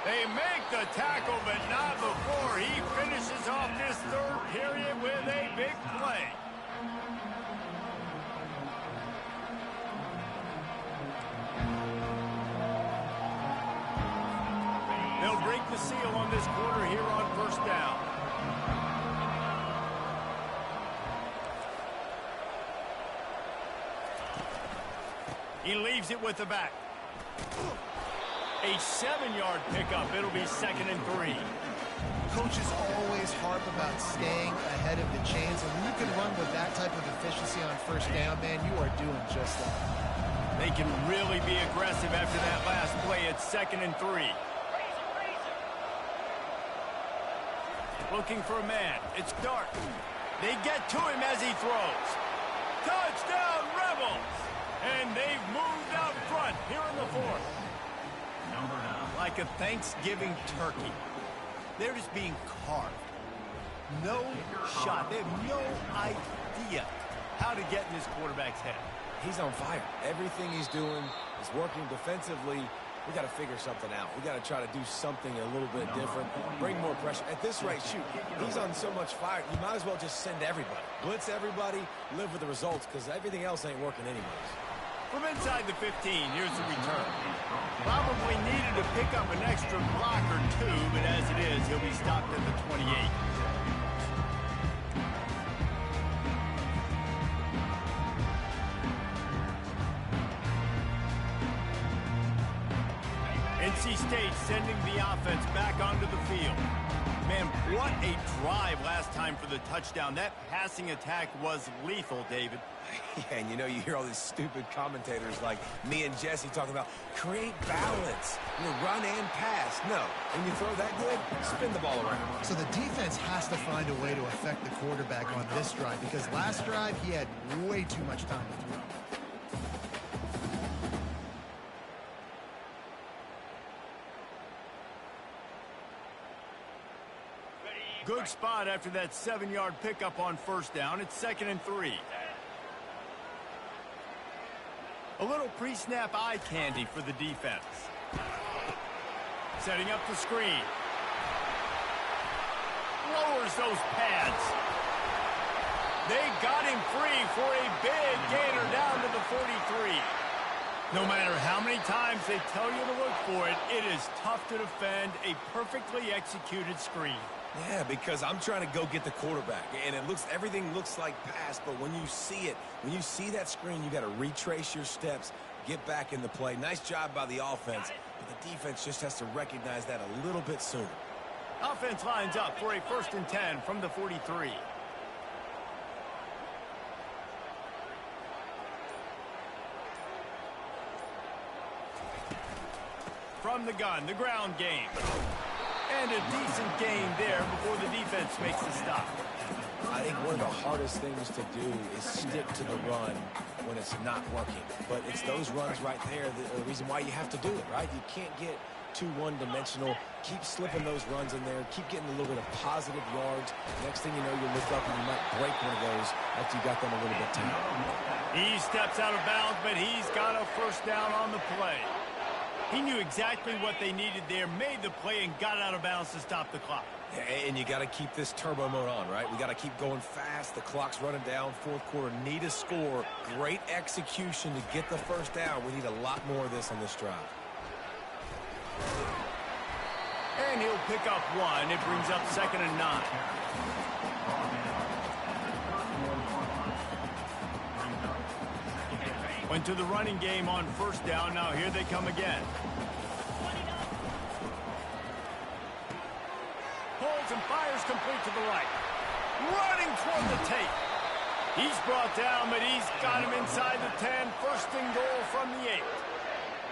A: They make the tackle, but not before he finishes off this 3rd period with a big play. They'll break the seal on this quarter here on 1st down. He leaves it with the back. A 7-yard pickup. It'll be 2nd and 3.
C: Coaches always harp about staying ahead of the chains, and when you can run with that type of efficiency on 1st down, man, you are doing just that.
A: They can really be aggressive after that last play. It's 2nd and 3. Looking for a man. It's Dart. They get to him as he throws. Touchdown, Rebels! And they've moved out front here in the 4th. Like a Thanksgiving turkey. They're just being carved. No shot. They have no idea how to get in this quarterback's head.
B: He's on fire. Everything he's doing is working defensively. We got to figure something out. We got to try to do something a little bit different. Bring more pressure. At this rate, shoot, he's on so much fire, you might as well just send everybody. Blitz everybody, live with the results, because everything else ain't working anyways.
A: From inside the 15, here's the return. Probably needed to pick up an extra block or 2, but as it is, he'll be stopped at the 28. NC State sending the offense back onto the field. Man, what a drive last time for the touchdown. That passing attack was lethal, David.
B: Yeah, and you hear all these stupid commentators like me and Jesse talking about create balance, run and pass. No, when you throw that good, spin the ball around.
C: So the defense has to find a way to affect the quarterback on this drive, because last drive he had way too much time to throw.
A: Good spot after that 7-yard pickup on 1st down. It's 2nd and 3. A little pre-snap eye candy for the defense. Setting up the screen. Lowers those pads. They got him free for a big gainer down to the 43. No matter how many times they tell you to look for it, it is tough to defend a perfectly executed screen.
B: Yeah, because I'm trying to go get the quarterback, and everything looks like pass, but when you see it, when you see that screen, you got to retrace your steps, get back in the play. Nice job by the offense, but the defense just has to recognize that a little bit sooner.
A: Offense lines up for a 1st and 10 from the 43. From the gun, the ground game. And a decent gain there before the defense makes the stop.
B: I think one of the hardest things to do is stick to the run when it's not working. But it's those runs right there the reason why you have to do it, right? You can't get too one-dimensional. Keep slipping those runs in there. Keep getting a little bit of positive yards. Next thing you know, you look up and you might break one of those after you got them a little bit tight.
A: He steps out of bounds, but he's got a 1st down on the play. He knew exactly what they needed there, made the play, and got out of bounds to stop the clock.
B: And you got to keep this turbo mode on, right? We got to keep going fast. The clock's running down. Fourth quarter, need a score. Great execution to get the first down. We need a lot more of this on this drive.
A: And he'll pick up one. It brings up 2nd and 9. Went to the running game on 1st down. Now here they come again. Pulls and fires complete to the right. Running toward the tape. He's brought down, but he's got him inside the 10. 1st and goal from the 8.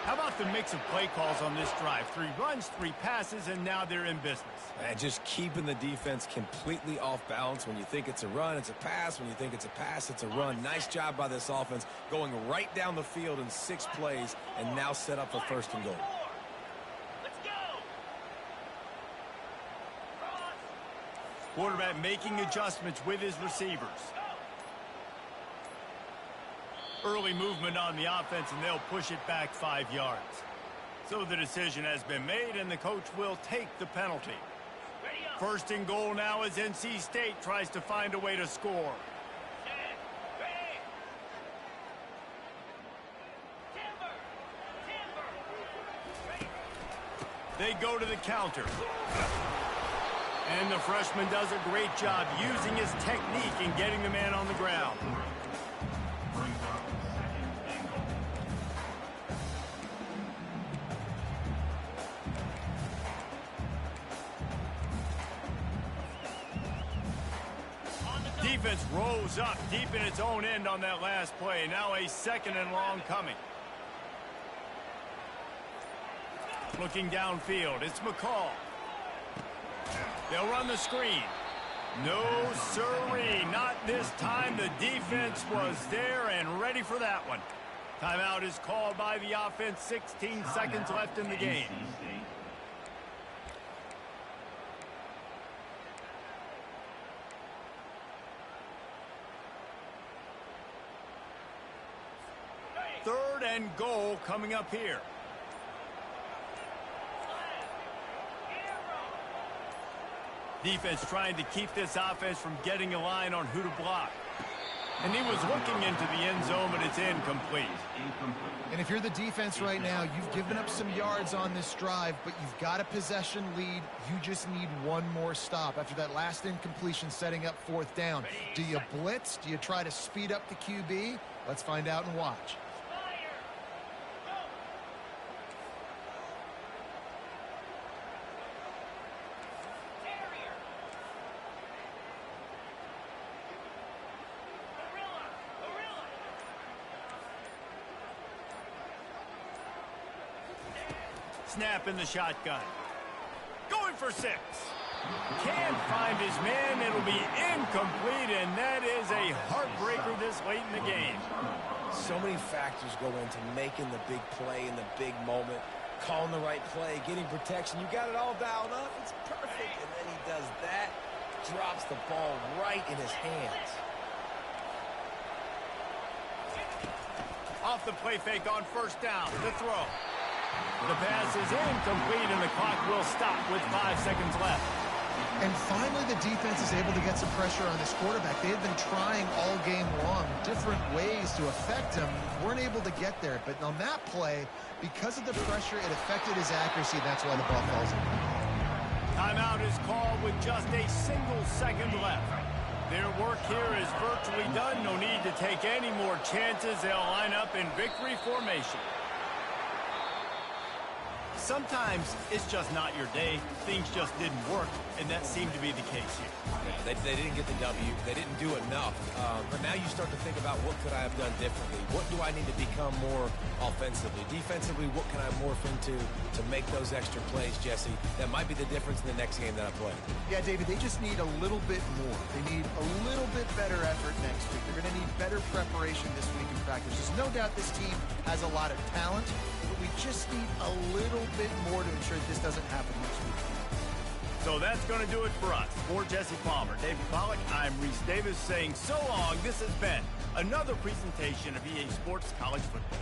A: How about the mix of play calls on this drive? 3 runs, 3 passes, and now they're in business.
B: And just keeping the defense completely off balance. When you think it's a run, it's a pass. When you think it's a pass, it's a run. Nice job by this offense going right down the field in 6 plays and now set up for 1st and goal.
A: Quarterback making adjustments with his receivers. Early movement on the offense, and they'll push it back 5 yards. So the decision has been made, and the coach will take the penalty. 1st and goal now as NC State tries to find a way to score. They go to the counter. And the freshman does a great job using his technique and getting the man on the ground. Defense rose up deep in its own end on that last play. Now a 2nd and long coming. Looking downfield, it's McCall. They'll run the screen. No siree, not this time. The defense was there and ready for that one. Timeout is called by the offense. 16 seconds left in the game. Third and goal coming up here. Defense trying to keep this offense from getting a line on who to block. And he was looking into the end zone, but it's incomplete.
C: And if you're the defense right now, you've given up some yards on this drive, but you've got a possession lead. You just need one more stop. After that last incompletion setting up 4th down, do you blitz? Do you try to speed up the QB? Let's find out and watch.
A: Snap in the shotgun. Going for 6. Can't find his man. It'll be incomplete, and that is a heartbreaker this late in the game.
B: So many factors go into making the big play in the big moment. Calling the right play, getting protection. You got it all dialed up. It's perfect. And then he does that. Drops the ball right in his hands.
A: Off the play fake on 1st down. The throw. The pass is incomplete, and the clock will stop with 5 seconds left.
C: And finally, the defense is able to get some pressure on this quarterback. They had been trying all game long different ways to affect him. Weren't able to get there. But on that play, because of the pressure, it affected his accuracy. That's why the ball falls in.
A: Timeout is called with just a single second left. Their work here is virtually done. No need to take any more chances. They'll line up in victory formation. Sometimes it's just not your day. Things just didn't work, and that seemed to be the case here.
B: Yeah, they didn't get the W. They didn't do enough. But now you start to think about what could I have done differently? What do I need to become more offensively? Defensively, what can I morph into to make those extra plays, Jesse? That might be the difference in the next game that I play.
C: Yeah, David, they just need a little bit more. They need a little bit better effort next week. They're going to need better preparation this week in practice. There's no doubt this team has a lot of talent, but we just need a little bit more to ensure that this doesn't happen next week.
A: So that's going to do it for us. For Jesse Palmer, David Pollack, I'm Reese Davis saying so long. This has been another presentation of EA Sports College Football.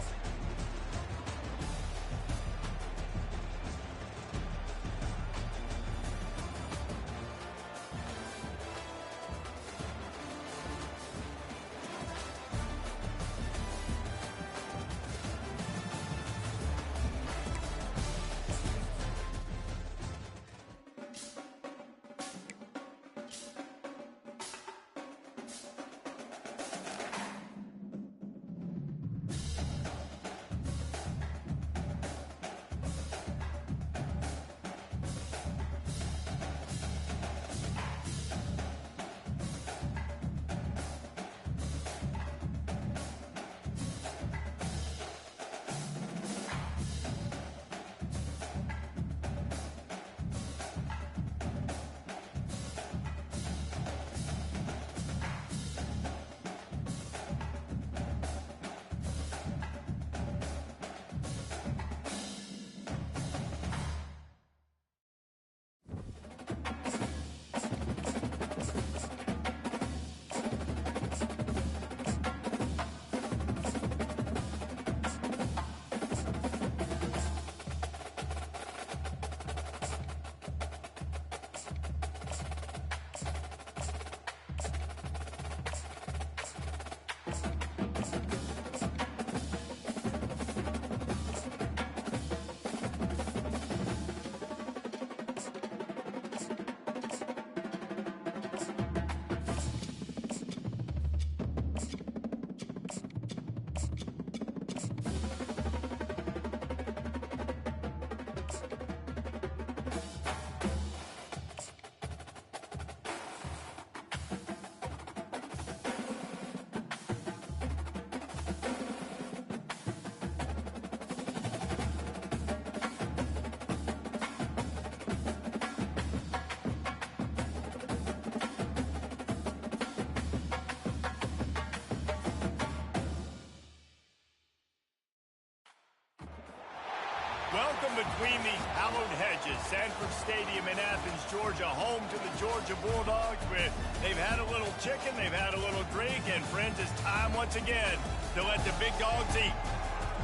A: Welcome between these hallowed hedges. Sanford Stadium in Athens, Georgia, home to the Georgia Bulldogs. Where they've had a little chicken, they've had a little drink, and friends, it's time once again to let the big dogs eat.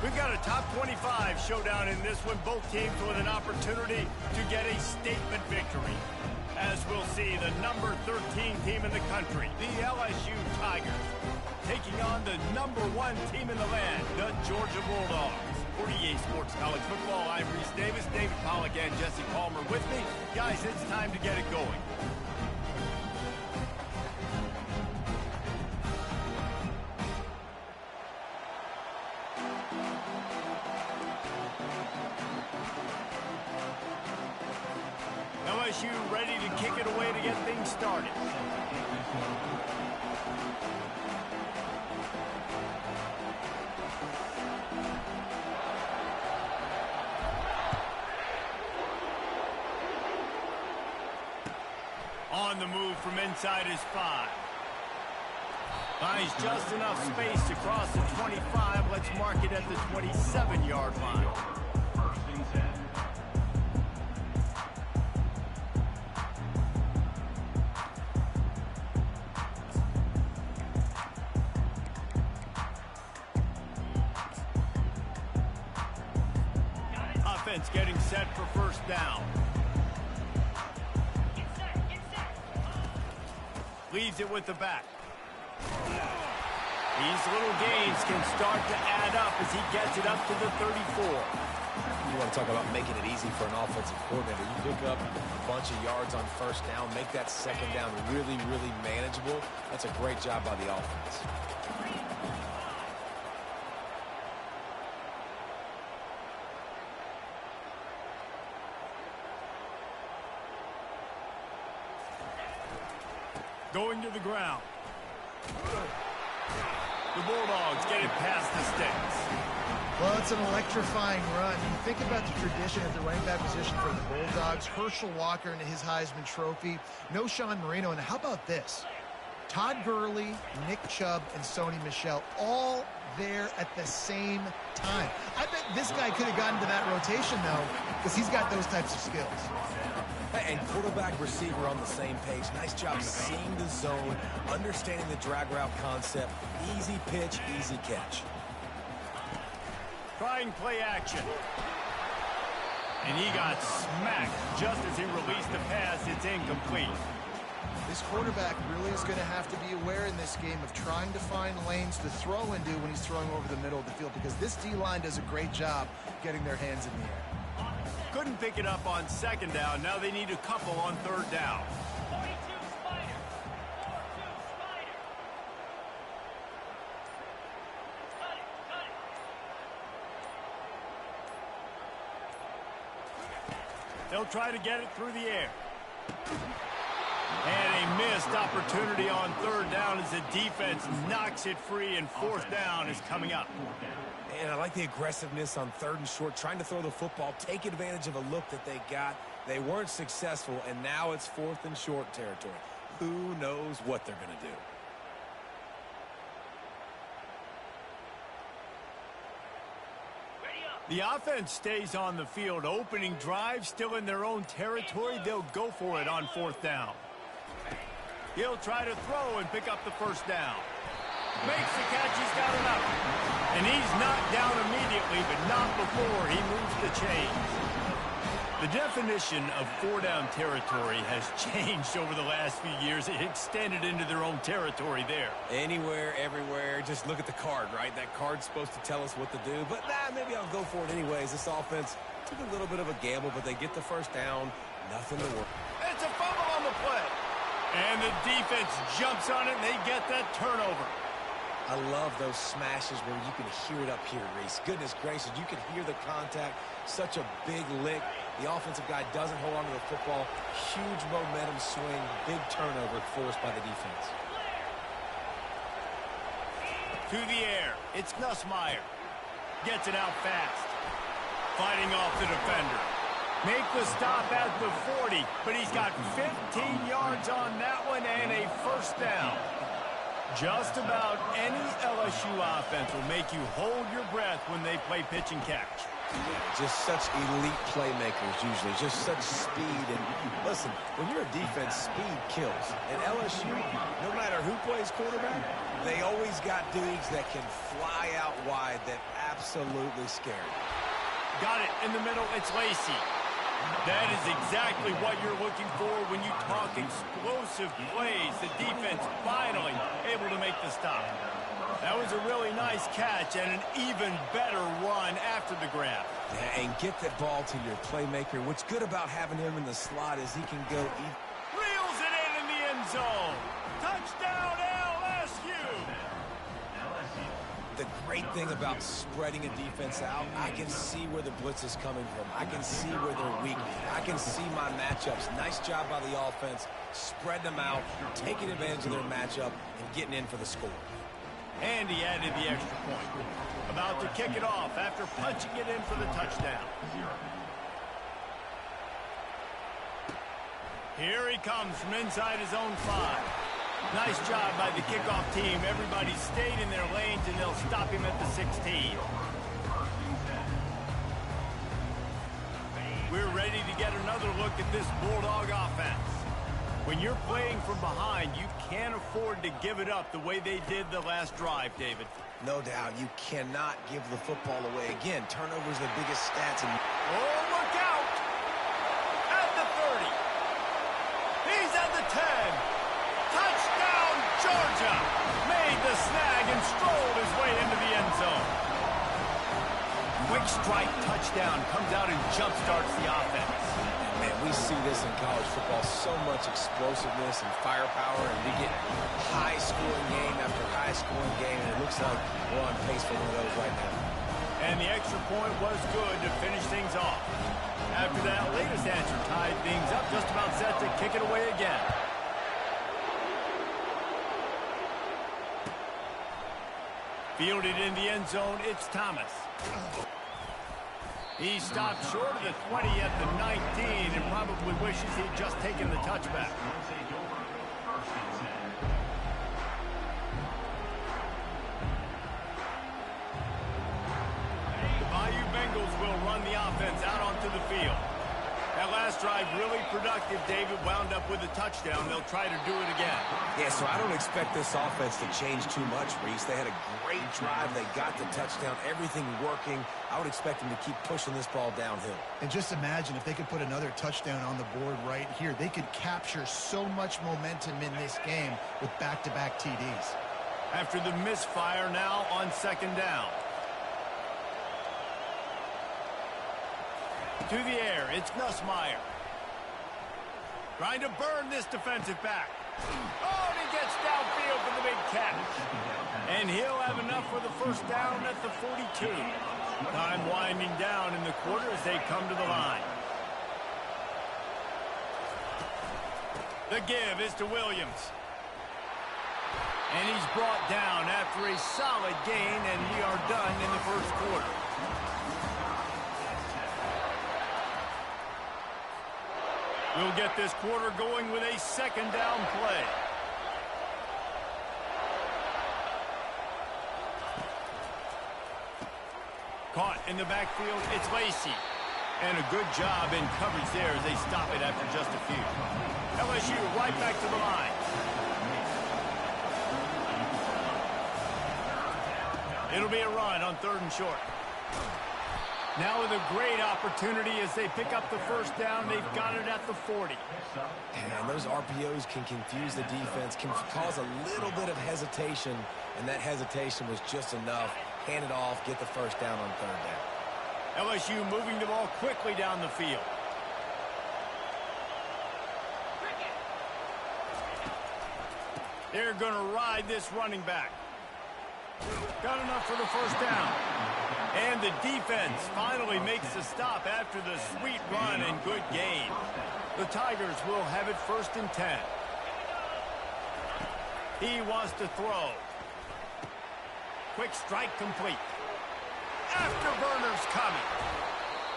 A: We've got a top 25 showdown in this one. Both teams with an opportunity to get a statement victory. As we'll see, the number 13 team in the country, the LSU Tigers, taking on the number 1 team in the land, the Georgia Bulldogs. 48 Sports College Football, I'm Reese Davis, David Pollack, and Jesse Palmer with me. Guys, it's time to get it going. LSU ready to kick it away to get things started. On the move from inside his 5. Finds just enough space to cross the 25. Let's mark it at the 27-yard line.
D: First and 10.
A: Offense getting set for first down. Leaves it with the back. These little gains can start to add up as he gets it up to the 34.
B: You want to talk about making it easy for an offensive coordinator. You pick up a bunch of yards on first down, make that second down really, really manageable. That's a great job by the offense.
A: Going to the ground. The Bulldogs get it past the sticks.
C: Well, it's an electrifying run. You think about the tradition at the running back position for the Bulldogs. Herschel Walker and his Heisman Trophy. No Sean Marino. And how about this? Todd Gurley, Nick Chubb, and Sony Michel all there at the same time. I bet this guy could have gotten to that rotation, though, because he's got those types of skills.
B: And quarterback, receiver on the same page. Nice job seeing the zone, understanding the drag route concept. Easy pitch, easy catch.
A: Trying play action. And he got smacked just as he released the pass. It's incomplete.
C: This quarterback really is going to have to be aware in this game of trying to find lanes to throw into when he's throwing over the middle of the field, because this D-line does a great job getting their hands in the air.
A: Couldn't pick it up on second down. Now they need a couple on third down.
E: 42 Spider. 42 Spider. Cut it.
A: They'll try to get it through the air. And a missed opportunity on third down as the defense knocks it free, and fourth down is coming up.
B: And I like the aggressiveness on third and short, trying to throw the football, take advantage of a look that they got. They weren't successful, and now it's fourth and short territory. Who knows what they're going to do?
A: The offense stays on the field. Opening drive, still in their own territory. They'll go for it on fourth down. He'll try to throw and pick up the first down. Makes the catch. He's got enough. And he's knocked down immediately, but not before he moves the chains. The definition of four-down territory has changed over the last few years. It extended into their own territory there.
B: Anywhere, everywhere. Just look at the card, right? That card's supposed to tell us what to do. But, maybe I'll go for it anyways. This offense took a little bit of a gamble, but they get the first down. Nothing to worry.
A: It's a fumble on the play. And the defense jumps on it, and they get that turnover.
B: I love those smashes where you can hear it up here, Reese. Goodness gracious, you can hear the contact. Such a big lick. The offensive guy doesn't hold on to the football. Huge momentum swing. Big turnover forced by the defense.
A: To the air. It's Nussmeier. Gets it out fast. Fighting off the defender. Make the stop at the 40, but he's got 15 yards on that one and a first down. Just about any LSU offense will make you hold your breath when they play pitch and catch.
B: Just such elite playmakers usually, just such speed. And listen, when you're a defense, speed kills. And LSU, no matter who plays quarterback, they always got dudes that can fly out wide that absolutely scare you.
A: Got it in the middle. It's Lacy. That is exactly what you're looking for when you talk explosive plays. The defense finally able to make the stop. That was a really nice catch and an even better run after the grab.
B: Yeah, and get that ball to your playmaker. What's good about having him in the slot is he can go
A: Reels it in the end zone. Touchdown, LSU.
B: The great thing about spreading a defense out, I can see where the blitz is coming from. I can see where they're weak. I can see my matchups. Nice job by the offense, spreading them out, taking advantage of their matchup, and getting in for the score.
A: And he added the extra point. About to kick it off after punching it in for the touchdown. Here he comes from inside his own 5. Nice job by the kickoff team. Everybody stayed in their lanes, and they'll stop him at the 16. We're ready to get another look at this Bulldog offense. When you're playing from behind, you can't afford to give it up the way they did the last drive, David.
B: No doubt, you cannot give the football away. Again, turnovers are the biggest stats.
A: Oh, look out! At the 30. He's at the 10. Touchdown, Georgia! Made the snag and strolled his way into the end zone. Quick strike touchdown comes out and jumpstarts the offense.
B: Man, we see this in college football, so much explosiveness and firepower, and we get high-scoring game after high-scoring game, and it looks like we're on pace for one of those right now.
A: And the extra point was good to finish things off. After that latest answer tied things up, just about set to kick it away again. Fielded in the end zone, it's Thomas. He stopped short of the 20 at the 19 and probably wishes he'd just taken the touchback. The Bayou Bengals will run the offense out onto the field. That last drive really productive. David wound up with a touchdown. They'll try to do it again.
B: Yeah, so I don't expect this offense to change too much, Reese. They had a great drive. They got the touchdown. Everything working. I would expect them to keep pushing this ball downhill.
C: And just imagine if they could put another touchdown on the board right here. They could capture so much momentum in this game with back-to-back TDs.
A: After the misfire, now on second down. To the air, it's Nussmeier. Trying to burn this defensive back. Oh, and he gets downfield for the big catch. And he'll have enough for the first down at the 42. Time winding down in the quarter as they come to the line. The give is to Williams. And he's brought down after a solid gain, and we are done in the first quarter. We'll get this quarter going with a second down play. Caught in the backfield, it's Lacy. And a good job in coverage there as they stop it after just a few. LSU right back to the line. It'll be a run on 3rd and short. Now with a great opportunity as they pick up the first down. They've got it at the 40.
B: And those RPOs can confuse the defense, can cause a little bit of hesitation, and that hesitation was just enough. Hand it off, get the first down on 3rd down.
A: LSU moving the ball quickly down the field. They're going to ride this running back. Got enough for the first down. And the defense finally makes the stop after the sweet run and good gain. The Tigers will have it 1st and 10. He wants to throw. Quick strike complete. Afterburners coming.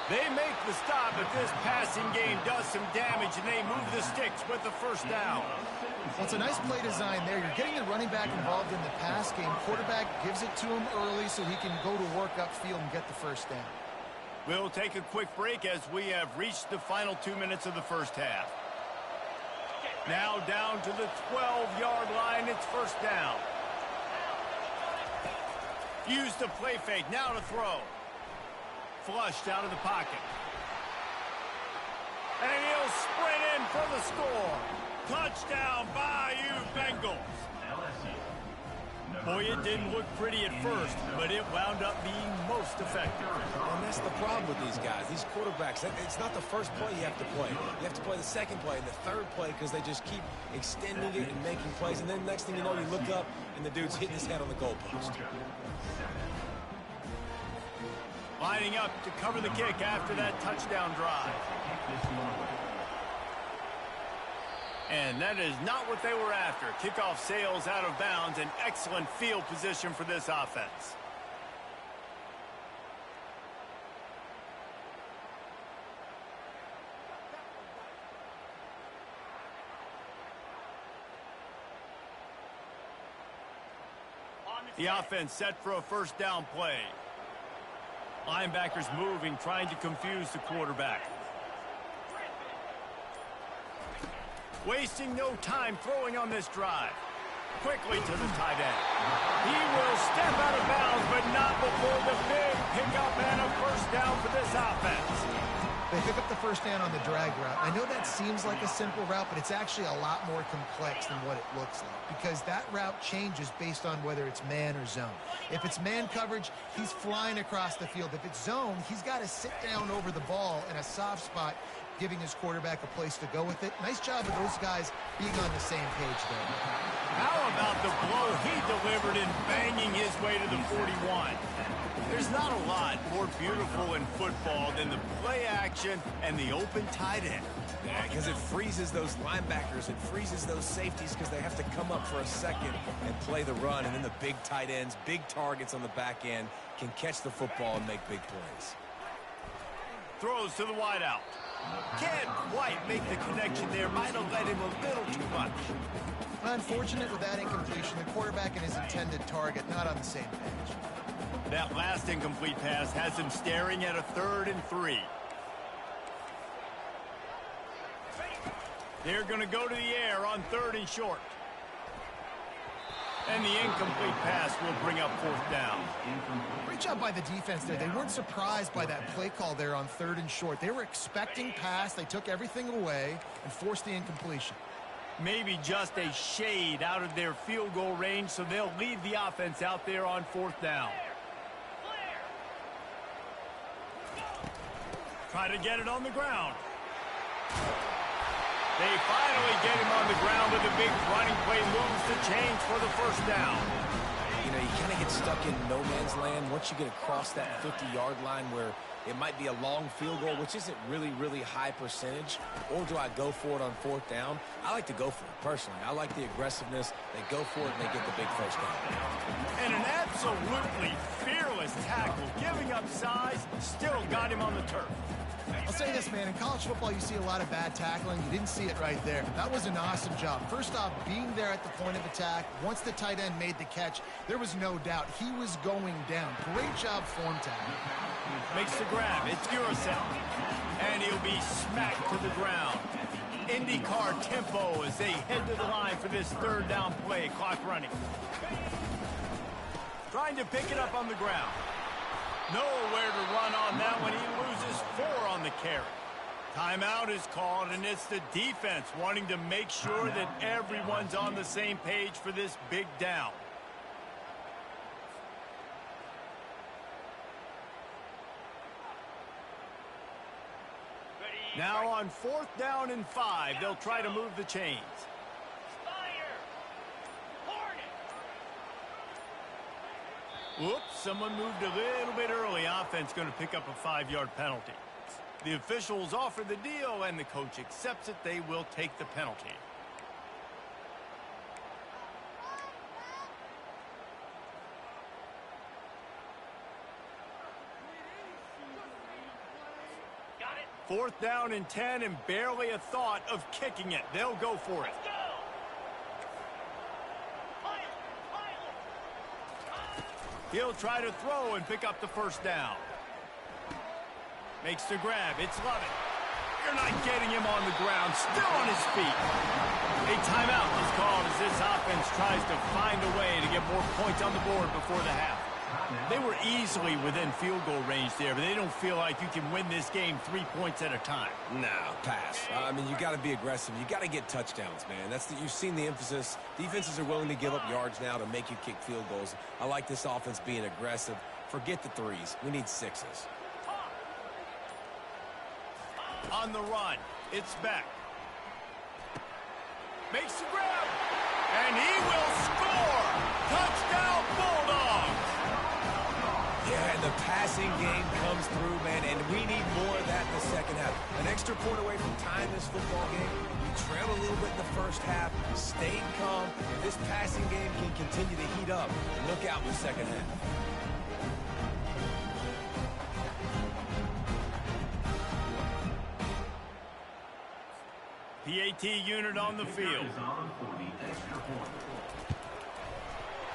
A: They make the stop, but this passing game does some damage, and they move the sticks with the first down.
C: Well, it's a nice play design there. You're getting the running back involved in the pass game. Quarterback gives it to him early so he can go to work upfield and get the first down.
A: We'll take a quick break as we have reached the final 2 minutes of the first half. Now down to the 12-yard line. It's first down. Use the play fake. Now to throw. Flushed out of the pocket. And he'll sprint in for the score. Touchdown, Bayou Bengals. Boy, it didn't look pretty at first, but it wound up being most effective.
B: And that's the problem with these guys, these quarterbacks. It's not the first play you have to play. You have to play the second play and the third play because they just keep extending it and making plays. And then next thing you know, you look up and the dude's hitting his head on the goalpost.
A: Lining up to cover the kick after that touchdown drive. And that is not what they were after. Kickoff sails out of bounds. An excellent field position for this offense. The offense set for a first down play. Linebackers moving, trying to confuse the quarterback. Wasting no time throwing on this drive. Quickly to the tight end. He will step out of bounds, but not before the big pickup and a first down for this offense.
C: They pick up the first down on the drag route. I know that seems like a simple route, but it's actually a lot more complex than what it looks like because that route changes based on whether it's man or zone. If it's man coverage, he's flying across the field. If it's zone, he's got to sit down over the ball in a soft spot, giving his quarterback a place to go with it. Nice job of those guys being on the same page there.
A: How about the blow he delivered in banging his way to the 41? There's not a lot more beautiful in football than the play action and the open tight end.
B: Yeah, because it freezes those linebackers. It freezes those safeties because they have to come up for a second and play the run. And then the big tight ends, big targets on the back end can catch the football and make big plays.
A: Throws to the wideout. Can't quite make the connection there. Might have led him a little too much.
C: Unfortunate with that incompletion. The quarterback and his intended target not on the same page.
A: That last incomplete pass has him staring at a 3rd and 3. They're going to go to the air on 3rd and short. And the incomplete pass will bring up 4th down.
C: Great job by the defense there. They weren't surprised by that play call there on 3rd and short. They were expecting pass. They took everything away and forced the incompletion.
A: Maybe just a shade out of their field goal range, so they'll leave the offense out there on 4th down. Try to get it on the ground. They finally get him on the ground with a big running play, moves the chains for the first down.
B: You know, you kind of get stuck in no man's land once you get across that 50-yard line where it might be a long field goal, which isn't really high percentage. Or do I go for it on 4th down? I like to go for it, personally. I like the aggressiveness. They go for it, and they get the big first down.
A: And an absolutely fearless tackle, giving up size, still got him on the turf.
C: I'll say this, man. In college football, you see a lot of bad tackling. You didn't see it right there. That was an awesome job. First off, being there at the point of attack. Once the tight end made the catch, there was no doubt he was going down. Great job form tackling.
A: Makes the grab. It's Gurasel. And he'll be smacked to the ground. IndyCar tempo as they head to the line for this 3rd down play. Clock running. Trying to pick it up on the ground. Nowhere to run on that one. He loses 4 on the carry. Timeout is called, and it's the defense wanting to make sure that everyone's on the same page for this big down. Now on 4th down and 5, they'll try to move the chains. Whoops, someone moved a little bit early. Offense going to pick up a 5-yard penalty. The officials offer the deal, and the coach accepts it. They will take the penalty.
E: Got it.
A: 4th down and 10, and barely a thought of kicking it. They'll go for it. He'll try to throw and pick up the first down. Makes the grab. It's Lovett. You're not getting him on the ground. Still on his feet. A timeout is called as this offense tries to find a way to get more points on the board before the half. They were easily within field goal range there, but they don't feel like you can win this game 3 points at a time.
B: No, pass. I mean, you got to be aggressive. You got to get touchdowns, man. You've seen the emphasis. Defenses are willing to give up yards now to make you kick field goals. I like this offense being aggressive. Forget the threes. We need sixes.
A: On the run, it's Beck. Makes the grab, and he will score! Touchdown, Bulldogs!
B: Yeah, and the passing game comes through, man, and we need more of that in the second half. An extra point away from tying this football game. We trailed a little bit in the first half, stayed calm. If this passing game can continue to heat up, look out in the second half.
A: PAT unit on the field.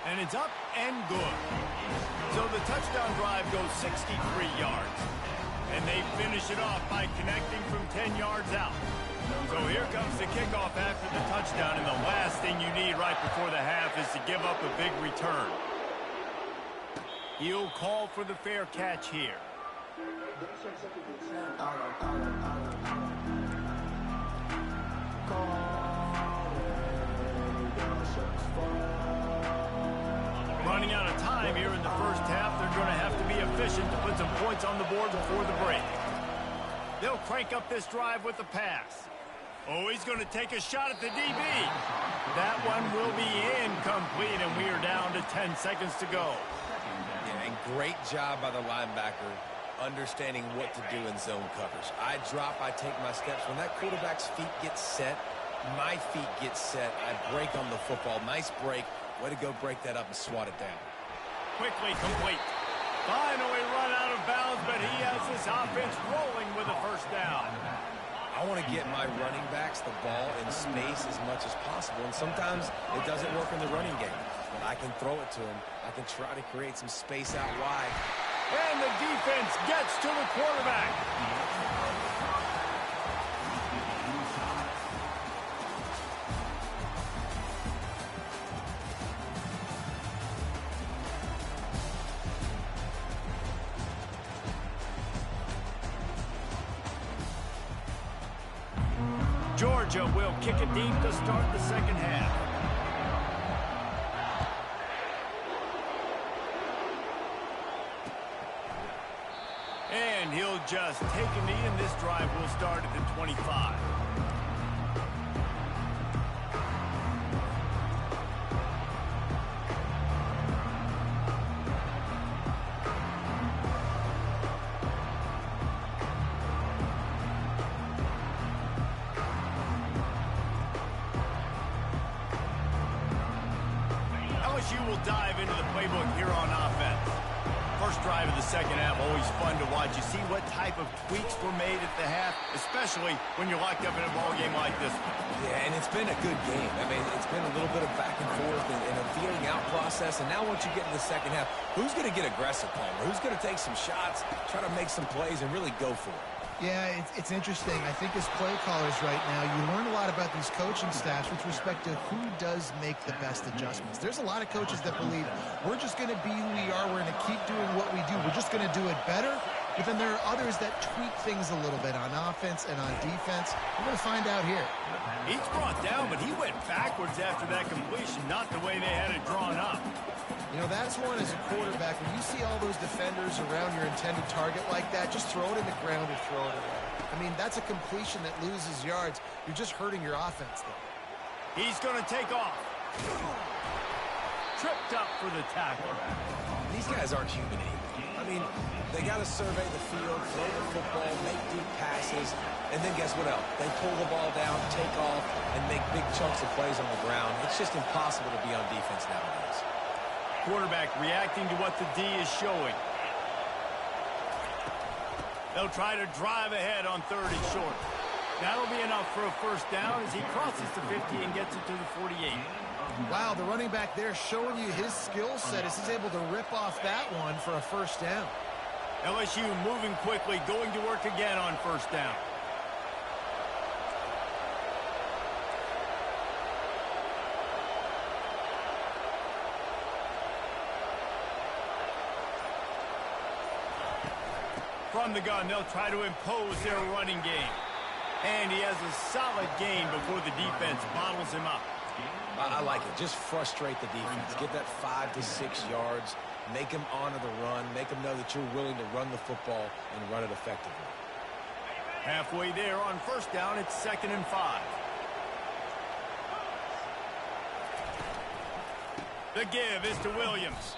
A: And it's up and good. So the touchdown drive goes 63 yards. And they finish it off by connecting from 10 yards out. So here comes the kickoff after the touchdown, and the last thing you need right before the half is to give up a big return. He'll call for the fair catch here. Running out of time here in the first half. They're going to have to be efficient to put some points on the board before the break. They'll crank up this drive with the pass. Oh, he's going to take a shot at the DB. That one will be incomplete, and we are down to 10 seconds to go.
B: Yeah, and great job by the linebacker understanding what to do in zone coverage. I drop, I take my steps. When that quarterback's feet get set, my feet get set. I break on the football. Nice break. Way to go break that up and swat it down.
A: Quickly complete. Finally run out of bounds, but he has this offense rolling with a first down.
B: I want to get my running backs the ball in space as much as possible, and sometimes it doesn't work in the running game. But I can throw it to him. I can try to create some space out wide.
A: And the defense gets to the quarterback. Georgia will kick it deep to start the second half. And he'll just take a knee, and this drive will start at the 25. LSU will dive into the playbook here on offense. First drive of the second half, always fun to watch. You see what type of tweaks were made at the half, especially when you're locked up in a ball game like this one.
B: Yeah, and it's been a good game. I mean, it's been a little bit of back and forth and a feeling out process. And now once you get in the second half, who's going to get aggressive, Palmer? Who's going to take some shots, try to make some plays, and really go for it?
C: Yeah, it's interesting. I think as play callers right now, you learn a lot about these coaching staffs with respect to who does make the best adjustments. There's a lot of coaches that believe we're just going to be who we are. We're going to keep doing what we do. We're just going to do it better. But then there are others that tweak things a little bit on offense and on defense. We're going to find out here.
A: He's brought down, but he went backwards after that completion, not the way they had it drawn up.
C: You know, that's one as a quarterback. When you see all those defenders around your intended target like that, just throw it in the ground and throw it away. I mean, that's a completion that loses yards. You're just hurting your offense there.
A: He's going to take off. Tripped up for the tackle.
B: These guys aren't human anymore. I mean, they got to survey the field, throw the football, make deep passes, and then guess what else? They pull the ball down, take off, and make big chunks of plays on the ground. It's just impossible to be on defense nowadays.
A: Quarterback reacting to what the D is showing. They'll try to drive ahead on 3rd and short. That'll be enough for a first down as he crosses the 50 and gets it to the 48.
C: Wow, the running back there showing you his skill set as he's able to rip off that one for a first down.
A: LSU moving quickly, going to work again on first down. From the gun, they'll try to impose their running game. And he has a solid gain before the defense bottles him up.
B: I like it. Just frustrate the defense. Get that 5 to 6 yards. Make them honor the run. Make them know that you're willing to run the football and run it effectively.
A: Halfway there on first down, it's 2nd and 5. The give is to Williams.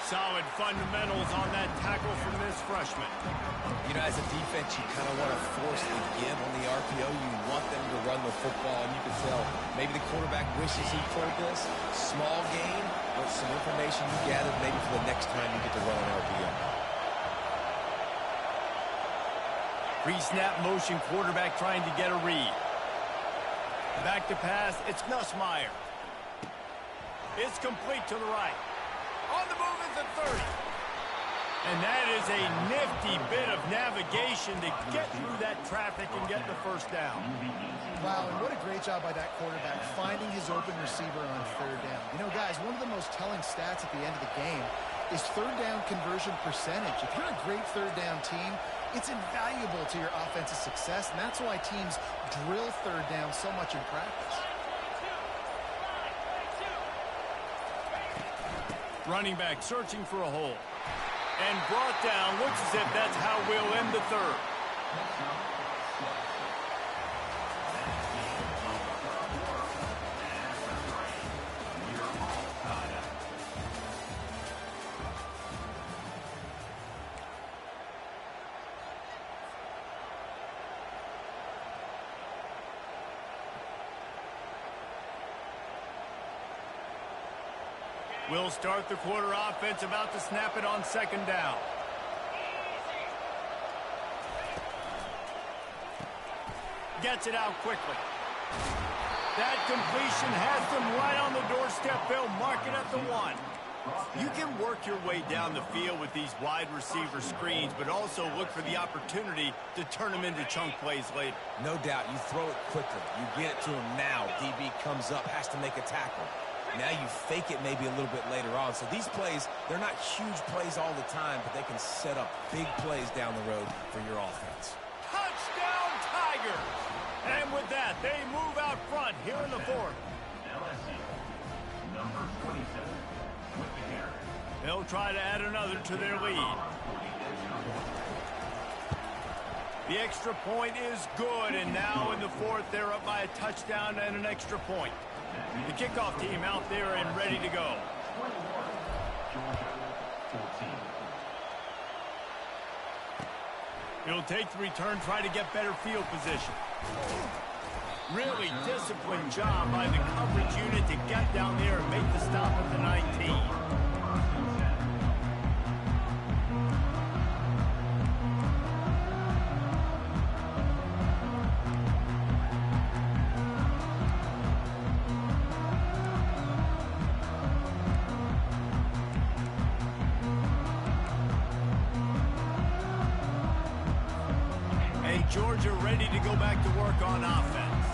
A: Solid fundamentals on that tackle from this freshman.
B: You know, as a defense, you kind of want to force the give on the RPO. You want them to run the football, and you can tell maybe the quarterback wishes he pulled this. Small gain, but some information you gathered maybe for the next time you get to run an RPO.
A: Pre-snap motion, quarterback trying to get a read. Back to pass, it's Nussmeier. It's complete to the right. On the move is the 30. And that is a nifty bit of navigation to get through that traffic and get the first down.
C: Wow, and what a great job by that quarterback finding his open receiver on third down. You know, guys, one of the most telling stats at the end of the game is third down conversion percentage. If you're a great third down team, it's invaluable to your offensive success, and that's why teams drill third down so much in practice.
A: Running back searching for a hole. And brought down. Looks as if that's how we'll end the third. We'll start the quarter offense, about to snap it on 2nd down. Gets it out quickly. That completion has them right on the doorstep. They'll mark it at the 1. You can work your way down the field with these wide receiver screens, but also look for the opportunity to turn them into chunk plays later.
B: No doubt, you throw it quickly. You get it to him now. DB comes up, has to make a tackle. Now you fake it maybe a little bit later on. So these plays, they're not huge plays all the time, but they can set up big plays down the road for your offense.
A: Touchdown, Tigers! And with that, they move out front here in the 4th.
D: LSU, number 27, with the carry.
A: They'll try to add another to their lead. The extra point is good, and now in the 4th, they're up by a touchdown and an extra point. The kickoff team out there and ready to go.
D: Georgia, 14.
A: He'll take the return, try to get better field position. Really disciplined job by the coverage unit to get down there and make the stop at the 19. Georgia ready to go back to work on offense.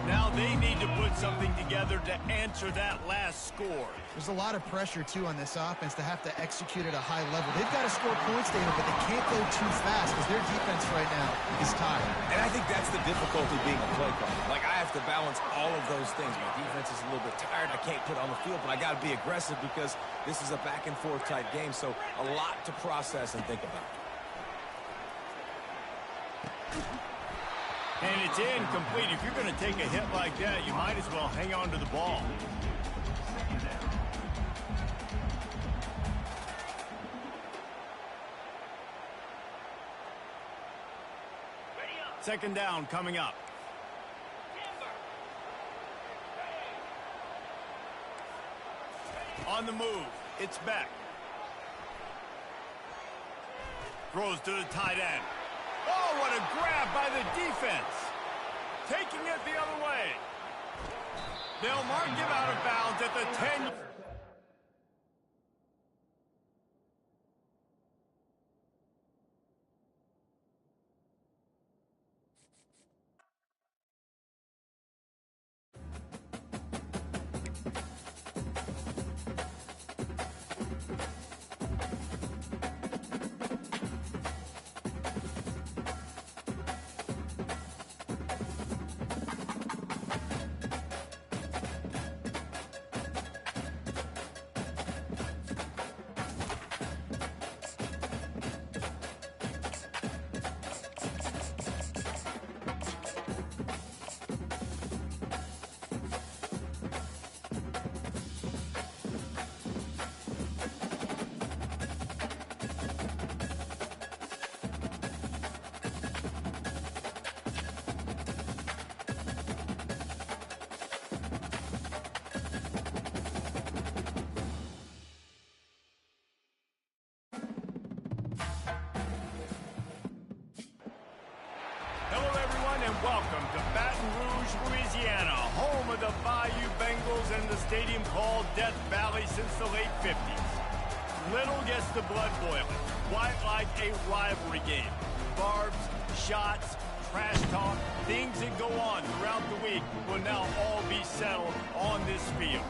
A: Now they need to put something together to answer that last score.
C: There's a lot of pressure, too, on this offense to have to execute at a high level. They've got to score points, Dana, but they can't go too fast because their defense right now is tired.
B: And I think that's the difficulty being a play caller. Like, I have to balance all of those things. My defense is a little bit tired. I can't put on the field, but I got to be aggressive because this is a back-and-forth type game, so a lot to process and think about.
A: And it's incomplete. If you're going to take a hit like that, you might as well hang on to the ball. Second down coming up. On the move, it's Beck. Throws to the tight end. Oh, what a grab by the defense. Taking it the other way. They'll mark him out of bounds at the 10. and welcome to Baton Rouge, Louisiana, home of the Bayou Bengals and the stadium called Death Valley since the late 50s. Little gets the blood boiling, quite like a rivalry game. Barbs, shots, trash talk, things that go on throughout the week will now all be settled on this field.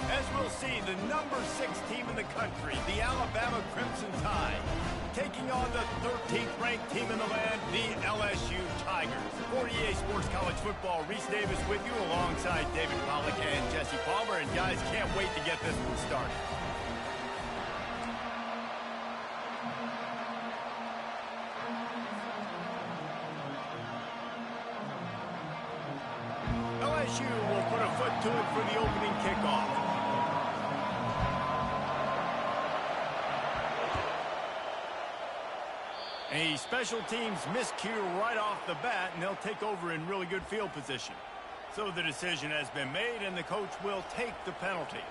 A: As we'll see, the number 6 team in the country, the Alabama Crimson Tide, taking on the 13th ranked team in the land, the LSU Tigers. For EA Sports College Football, Reese Davis with you alongside David Pollack and Jesse Palmer. And guys, can't wait to get this one started. LSU will put a foot to it for the opening kickoff. A special teams miscue right off the bat, and they'll take over in really good field position. So the decision has been made, and the coach will take the penalty.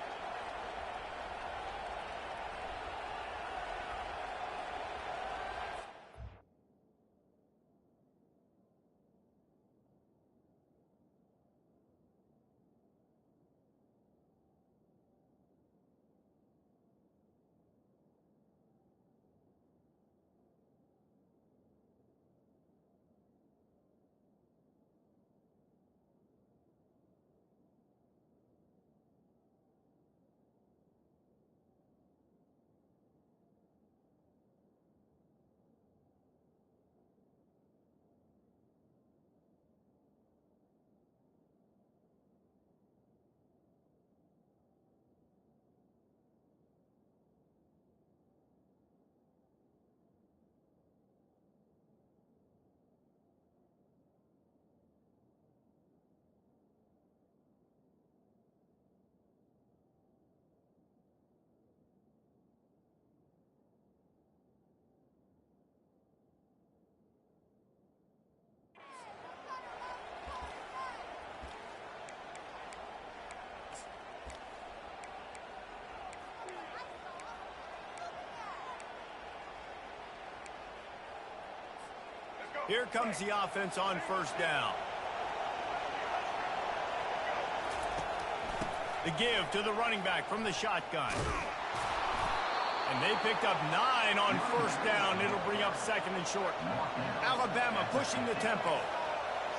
A: Here comes the offense on first down. The give to the running back from the shotgun. And they picked up 9 on first down. It'll bring up second and short. Alabama pushing the tempo.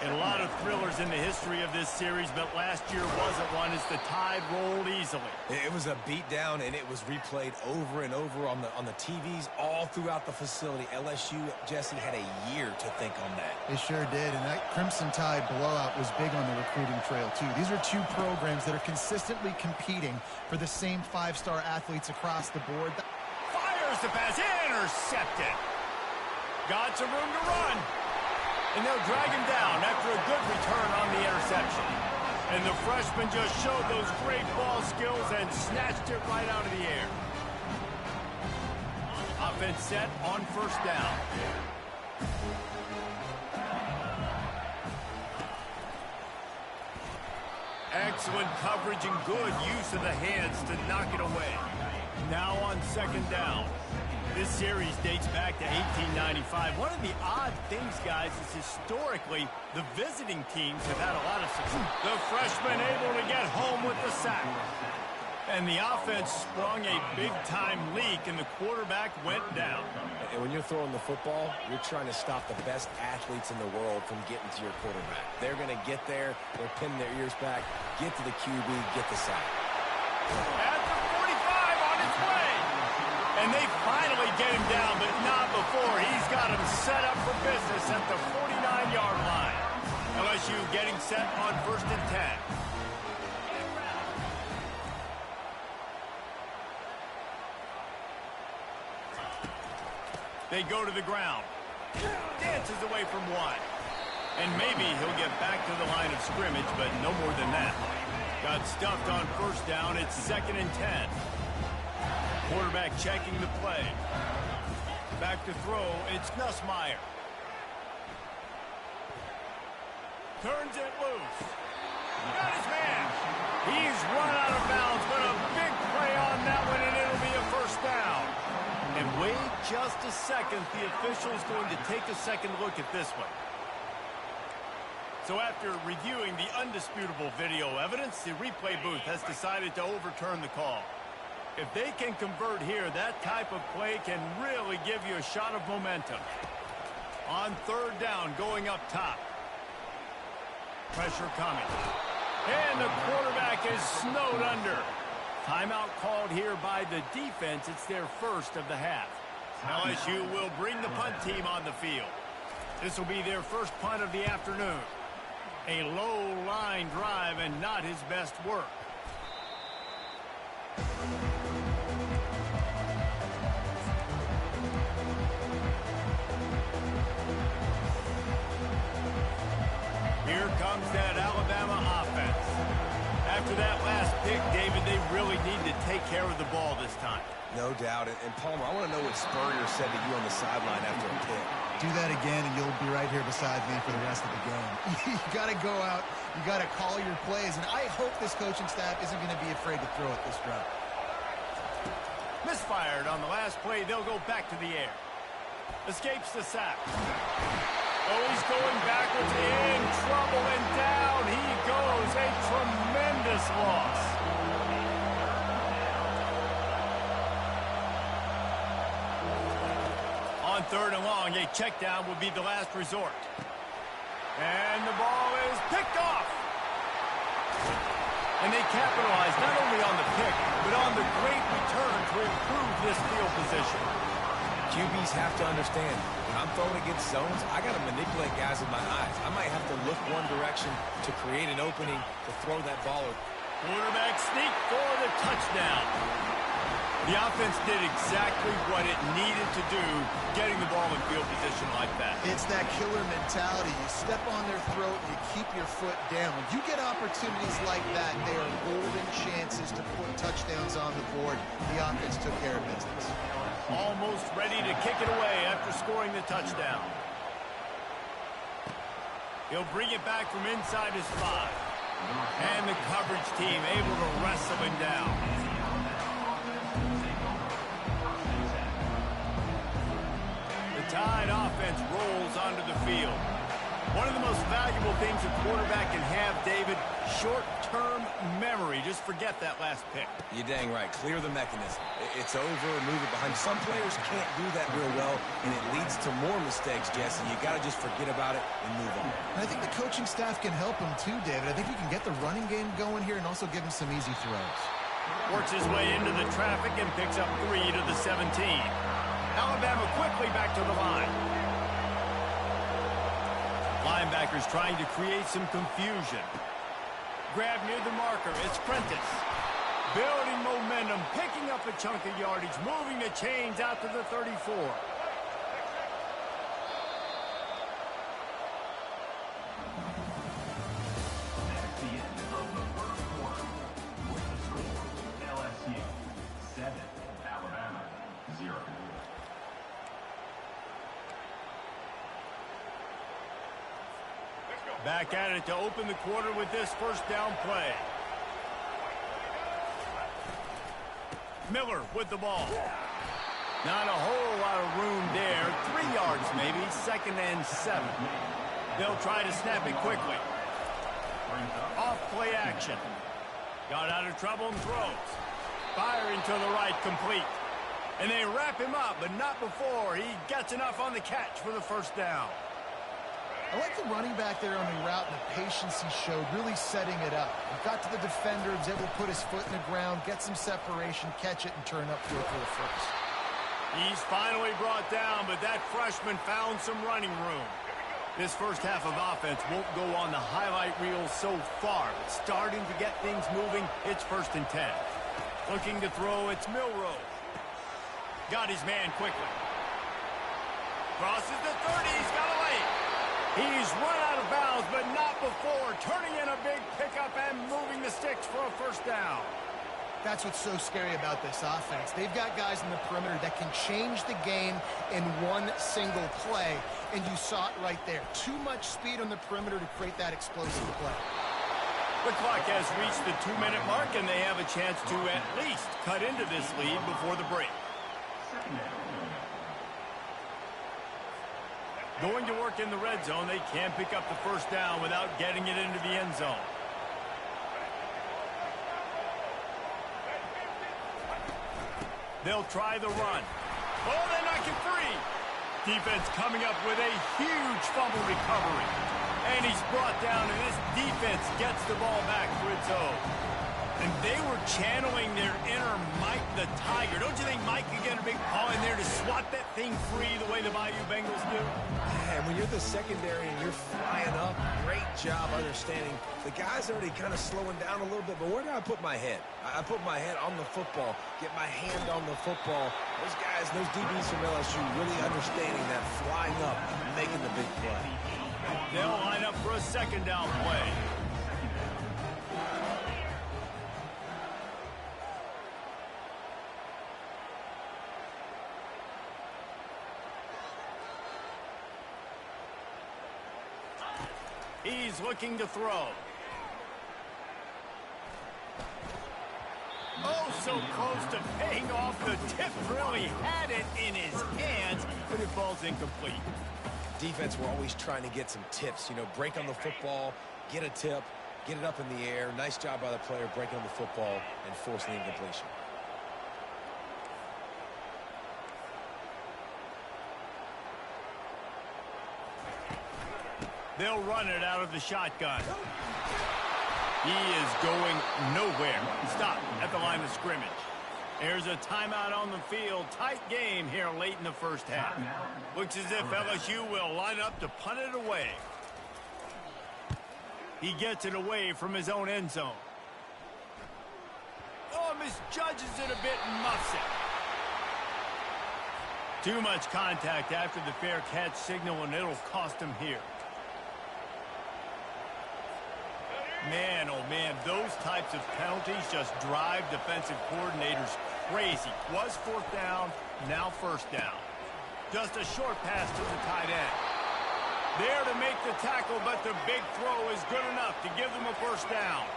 A: And a lot of thrillers in the history of this series, but last year wasn't one as the Tide rolled easily.
B: It was a beatdown, and it was replayed over and over on the TVs all throughout the facility. LSU, Jesse, had a year to think on that.
C: They sure did, and that Crimson Tide blowout was big on the recruiting trail, too. These are 2 programs that are consistently competing for the same 5-star athletes across the board.
A: Fires the pass, intercepted. Got some room to run. And they'll drag him down after a good return on the interception. And the freshman just showed those great ball skills and snatched it right out of the air. Offense set on first down. Excellent coverage and good use of the hands to knock it away. Now on second down. This series dates back to 1895. One of the odd things, guys, is historically the visiting teams have had a lot of success. The freshman able to get home with the sack. And the offense sprung a big-time leak, and the quarterback went down.
B: And when you're throwing the football, you're trying to stop the best athletes in the world from getting to your quarterback. They're going to get there, they're pinning their ears back, get to the QB, get the sack.
A: At the 45 on his way. And they finally get him down, but not before. He's got him set up for business at the 49-yard line. LSU getting set on first and 10. They go to the ground. Dances away from one. And maybe he'll get back to the line of scrimmage, but no more than that. Got stuffed on first down. It's second and 10. Quarterback checking the play. Back to throw. It's Nussmeier. Turns it loose. Got his man. He's run out of bounds, but a big play on that one, and it'll be a first down. And wait just a second. The official's going to take a second look at this one. So after reviewing the undisputable video evidence, the replay booth has decided to overturn the call. If they can convert here, that type of play can really give you a shot of momentum. On third down, going up top. Pressure coming. And the quarterback is snowed under. Timeout called here by the defense. It's their first of the half. LSU will bring the punt team on the field. This will be their first punt of the afternoon. A low line drive and not his best work. Here comes that Alabama offense. After that last pick, David, they really need to take care of the ball this time.
B: No doubt. And Palmer, I want to know what Spurrier said to you on the sideline after a pick.
C: Do that again, and you'll be right here beside me for the rest of the game. You got to go out. You got to call your plays, and I hope this coaching staff isn't going to be afraid to throw it this route.
A: Misfired on the last play. They'll go back to the air. Escapes the sack. Oh, he's going backwards, in trouble, and down he goes. A tremendous loss. On third and long, a check down will be the last resort. And the ball is picked off. And they capitalize not only on the pick, but on the great return to improve this field position.
B: QBs have to understand, when I'm throwing against zones, I got to manipulate guys with my eyes. I might have to look one direction to create an opening to throw that ball.
A: Quarterback sneak for the touchdown. The offense did exactly what it needed to do, getting the ball in field position like that.
C: It's that killer mentality. You step on their throat, you keep your foot down. When you get opportunities like that, they are golden chances to put touchdowns on the board. The offense took care of business.
A: Almost ready to kick it away after scoring the touchdown. He'll bring it back from inside his 5. And the coverage team able to wrestle him down. The Tide offense rolls onto the field. One of the most valuable things a quarterback can have, David, short-term memory. Just forget that last pick.
B: You're dang right. Clear the mechanism. It's over, move it behind. Some players can't do that real well, and it leads to more mistakes, Jesse. You got to just forget about it and move on.
C: And I think the coaching staff can help him too, David. I think he can get the running game going here and also give him some easy throws.
A: Works his way into the traffic and picks up 3 to the 17. Alabama quickly back to the line. Linebackers trying to create some confusion. Grab near the marker. It's Prentice. Building momentum, picking up a chunk of yardage, moving the chains out to the 34.
D: That's the end of the first quarter. With the score, LSU 7, Alabama 0.
A: Back at it to open the quarter with this first down play. Miller with the ball. Not a whole lot of room there. 3 yards maybe. 2nd and 7. They'll try to snap it quickly. Off play action. Got out of trouble and throws. Firing to the right, complete. And they wrap him up, but not before he gets enough on the catch for the first down.
C: I like the running back there on the route and the patience he showed, really setting it up. He got to the defender, was able to put his foot in the ground, get some separation, catch it, and turn up for the first.
A: He's finally brought down, but that freshman found some running room. This first half of offense won't go on the highlight reel so far, but starting to get things moving, it's 1st and 10. Looking to throw, it's Milroe. Got his man quickly. Crosses the 30, he's got a lane. He's run out of bounds, but not before turning in a big pickup and moving the sticks for a first down.
C: That's what's so scary about this offense. They've got guys in the perimeter that can change the game in one single play, and you saw it right there. Too much speed on the perimeter to create that explosive play.
A: The clock has reached the 2-minute mark, and they have a chance to at least cut into this lead before the break. Going to work in the red zone, they can't pick up the first down without getting it into the end zone. They'll try the run. Oh, they knock it free. Defense coming up with a huge fumble recovery. And he's brought down, and this defense gets the ball back for its own. And they were channeling their inner Mike the Tiger. Don't you think Mike could get a big paw in there to swat that thing free the way the Bayou Bengals do?
B: And when you're the secondary and you're flying up, great job understanding. The guy's already kind of slowing down a little bit, but where do I put my head? I put my head on the football, get my hand on the football. Those guys, those DBs from LSU really understanding that flying up, making the big play.
A: They'll line up for a second down play. He's looking to throw. Oh, so close to paying off the tip. Really had it in his hands, but it falls incomplete.
B: Defense, we're always trying to get some tips. You know, break on the football, get a tip, get it up in the air. Nice job by the player breaking on the football and forcing the incompletion.
A: They'll run it out of the shotgun. He is going nowhere. Stop at the line of scrimmage. There's a timeout on the field. Tight game here late in the first half. Looks as if LSU will line up to punt it away. He gets it away from his own end zone. Oh, misjudges it a bit and muffs it. Too much contact after the fair catch signal, and it'll cost him here. Man, oh man, those types of penalties just drive defensive coordinators crazy. Was fourth down, now first down. Just a short pass to the tight end. There to make the tackle, but the big throw is good enough to give them a first down.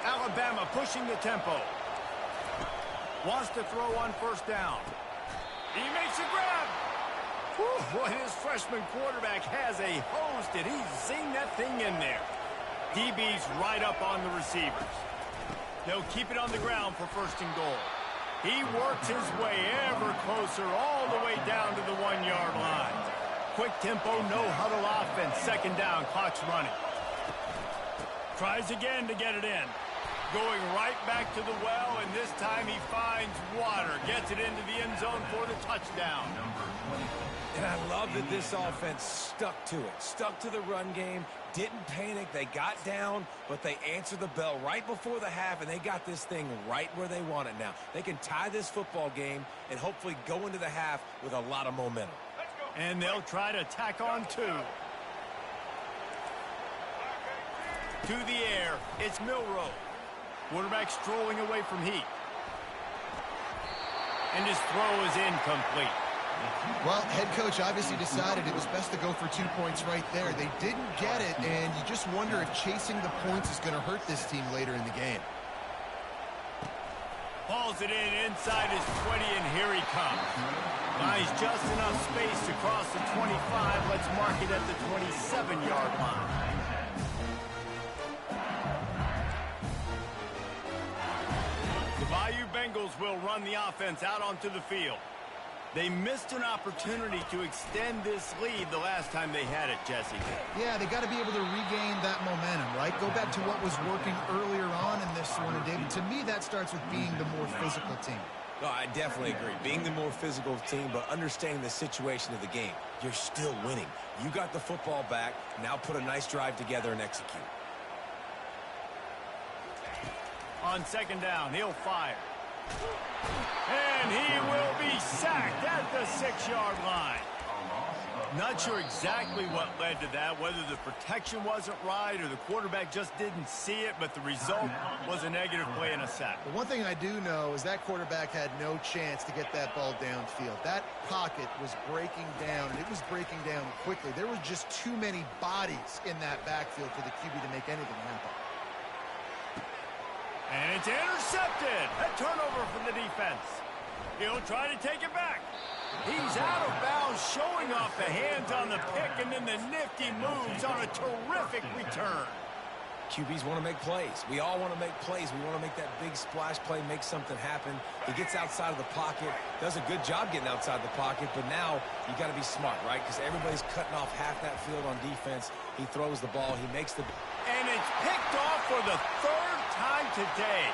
A: Alabama pushing the tempo. Wants to throw on first down. He makes a grab. Whew, boy, his freshman quarterback has a hose. Did he zing that thing in there? DB's right up on the receivers. They'll keep it on the ground for first and goal. He works his way ever closer all the way down to the 1-yard line. Quick tempo, no huddle offense. Second down, clock's running. Tries again to get it in. Going right back to the well, and this time he finds water. Gets it into the end zone for the touchdown.
B: And I love that this offense stuck to it. Stuck to the run game. Didn't panic. They got down, but they answered the bell right before the half, and they got this thing right where they want it now. They can tie this football game and hopefully go into the half with a lot of momentum.
A: And they'll try to tack on two. To the air, it's Milroe. Quarterback strolling away from heat. And his throw is incomplete.
C: Well, head coach obviously decided it was best to go for 2 points right there. They didn't get it, and you just wonder if chasing the points is going to hurt this team later in the game.
A: Hauls it in inside his 20, and here he comes. Buys just enough space to cross the 25. Let's mark it at the 27-yard line. The Bayou Bengals will run the offense out onto the field. They missed an opportunity to extend this lead the last time they had it, Jesse.
C: Yeah, they got to be able to regain that momentum, right? Go back to what was working earlier on in this one, and David, to me, that starts with being the more physical team.
B: No, I definitely agree. Being the more physical team, but understanding the situation of the game. You're still winning. You got the football back. Now put a nice drive together and execute.
A: On second down, he'll fire. And he will be sacked at the 6-yard line. Not sure exactly what led to that, whether the protection wasn't right or the quarterback just didn't see it, but the result was a negative play and a sack.
C: The one thing I do know is that quarterback had no chance to get that ball downfield. That pocket was breaking down, and it was breaking down quickly. There were just too many bodies in that backfield for the QB to make anything happen.
A: And it's intercepted. A turnover for the defense. He'll try to take it back. He's out of bounds, showing off the hands on the pick, and then the nifty moves on a terrific return.
B: QBs want to make plays. We all want to make plays. We want to make that big splash play, make something happen. He gets outside of the pocket, does a good job getting outside the pocket, but now you got to be smart, right? Because everybody's cutting off half that field on defense. He throws the ball. He makes the...
A: And it's picked off for the third time today.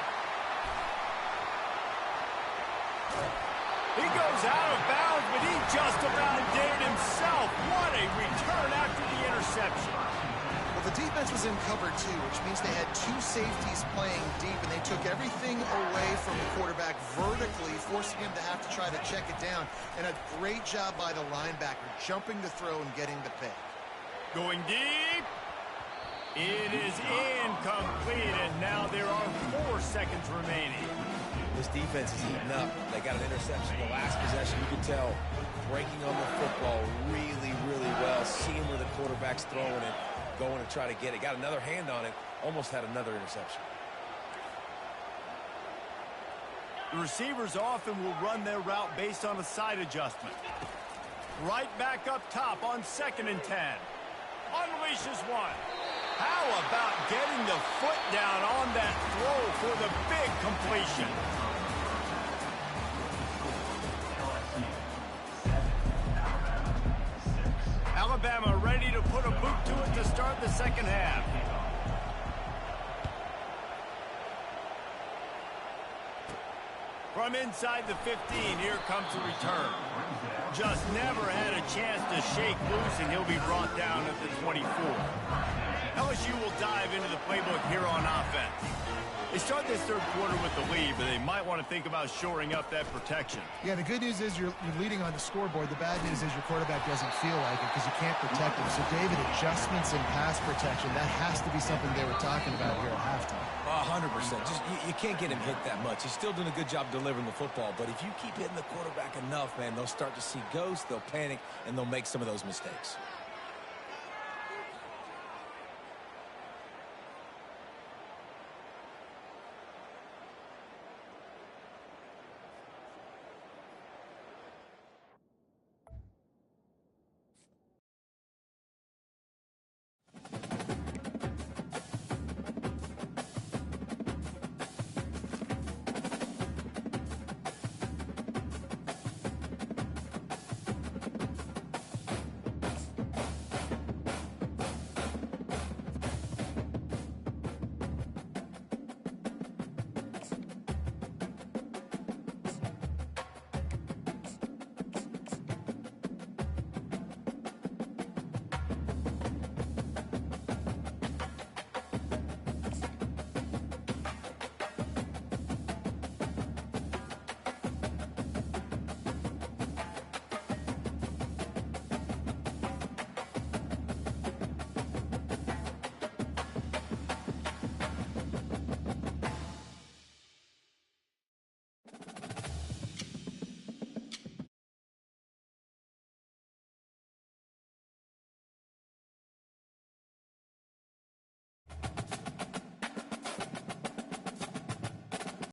A: He goes out of bounds, but he just about did it himself. What a return after the interception.
C: Well, the defense was in cover two, which means they had two safeties playing deep, and they took everything away from the quarterback vertically, forcing him to have to try to check it down. And a great job by the linebacker, jumping the throw and getting the pick.
A: Going deep. It is incomplete, and now there are 4 seconds remaining.
B: This defense is heating up. They got an interception the last possession. You can tell breaking on the football really, really well, seeing where the quarterback's throwing it, going to try to get it. Got another hand on it, almost had another interception.
A: The receivers often will run their route based on a side adjustment. Right back up top on 2nd and 10. Unleashes one. How about getting the foot down on that throw for the big completion? Alabama ready to put a boot to it to start the second half. From inside the 15, here comes the return. Just never had a chance to shake loose, and he'll be brought down at the 24. LSU will dive into the playbook here on offense. They start this third quarter with the lead, but they might want to think about shoring up that protection.
C: Yeah, the good news is you're leading on the scoreboard. The bad news is your quarterback doesn't feel like it because you can't protect him. So, David, adjustments in pass protection, that has to be something they were talking about here at halftime.
B: 100%. Just you can't get him hit that much. He's still doing a good job delivering the football, but if you keep hitting the quarterback enough, man, they'll start to see ghosts, they'll panic, and they'll make some of those mistakes.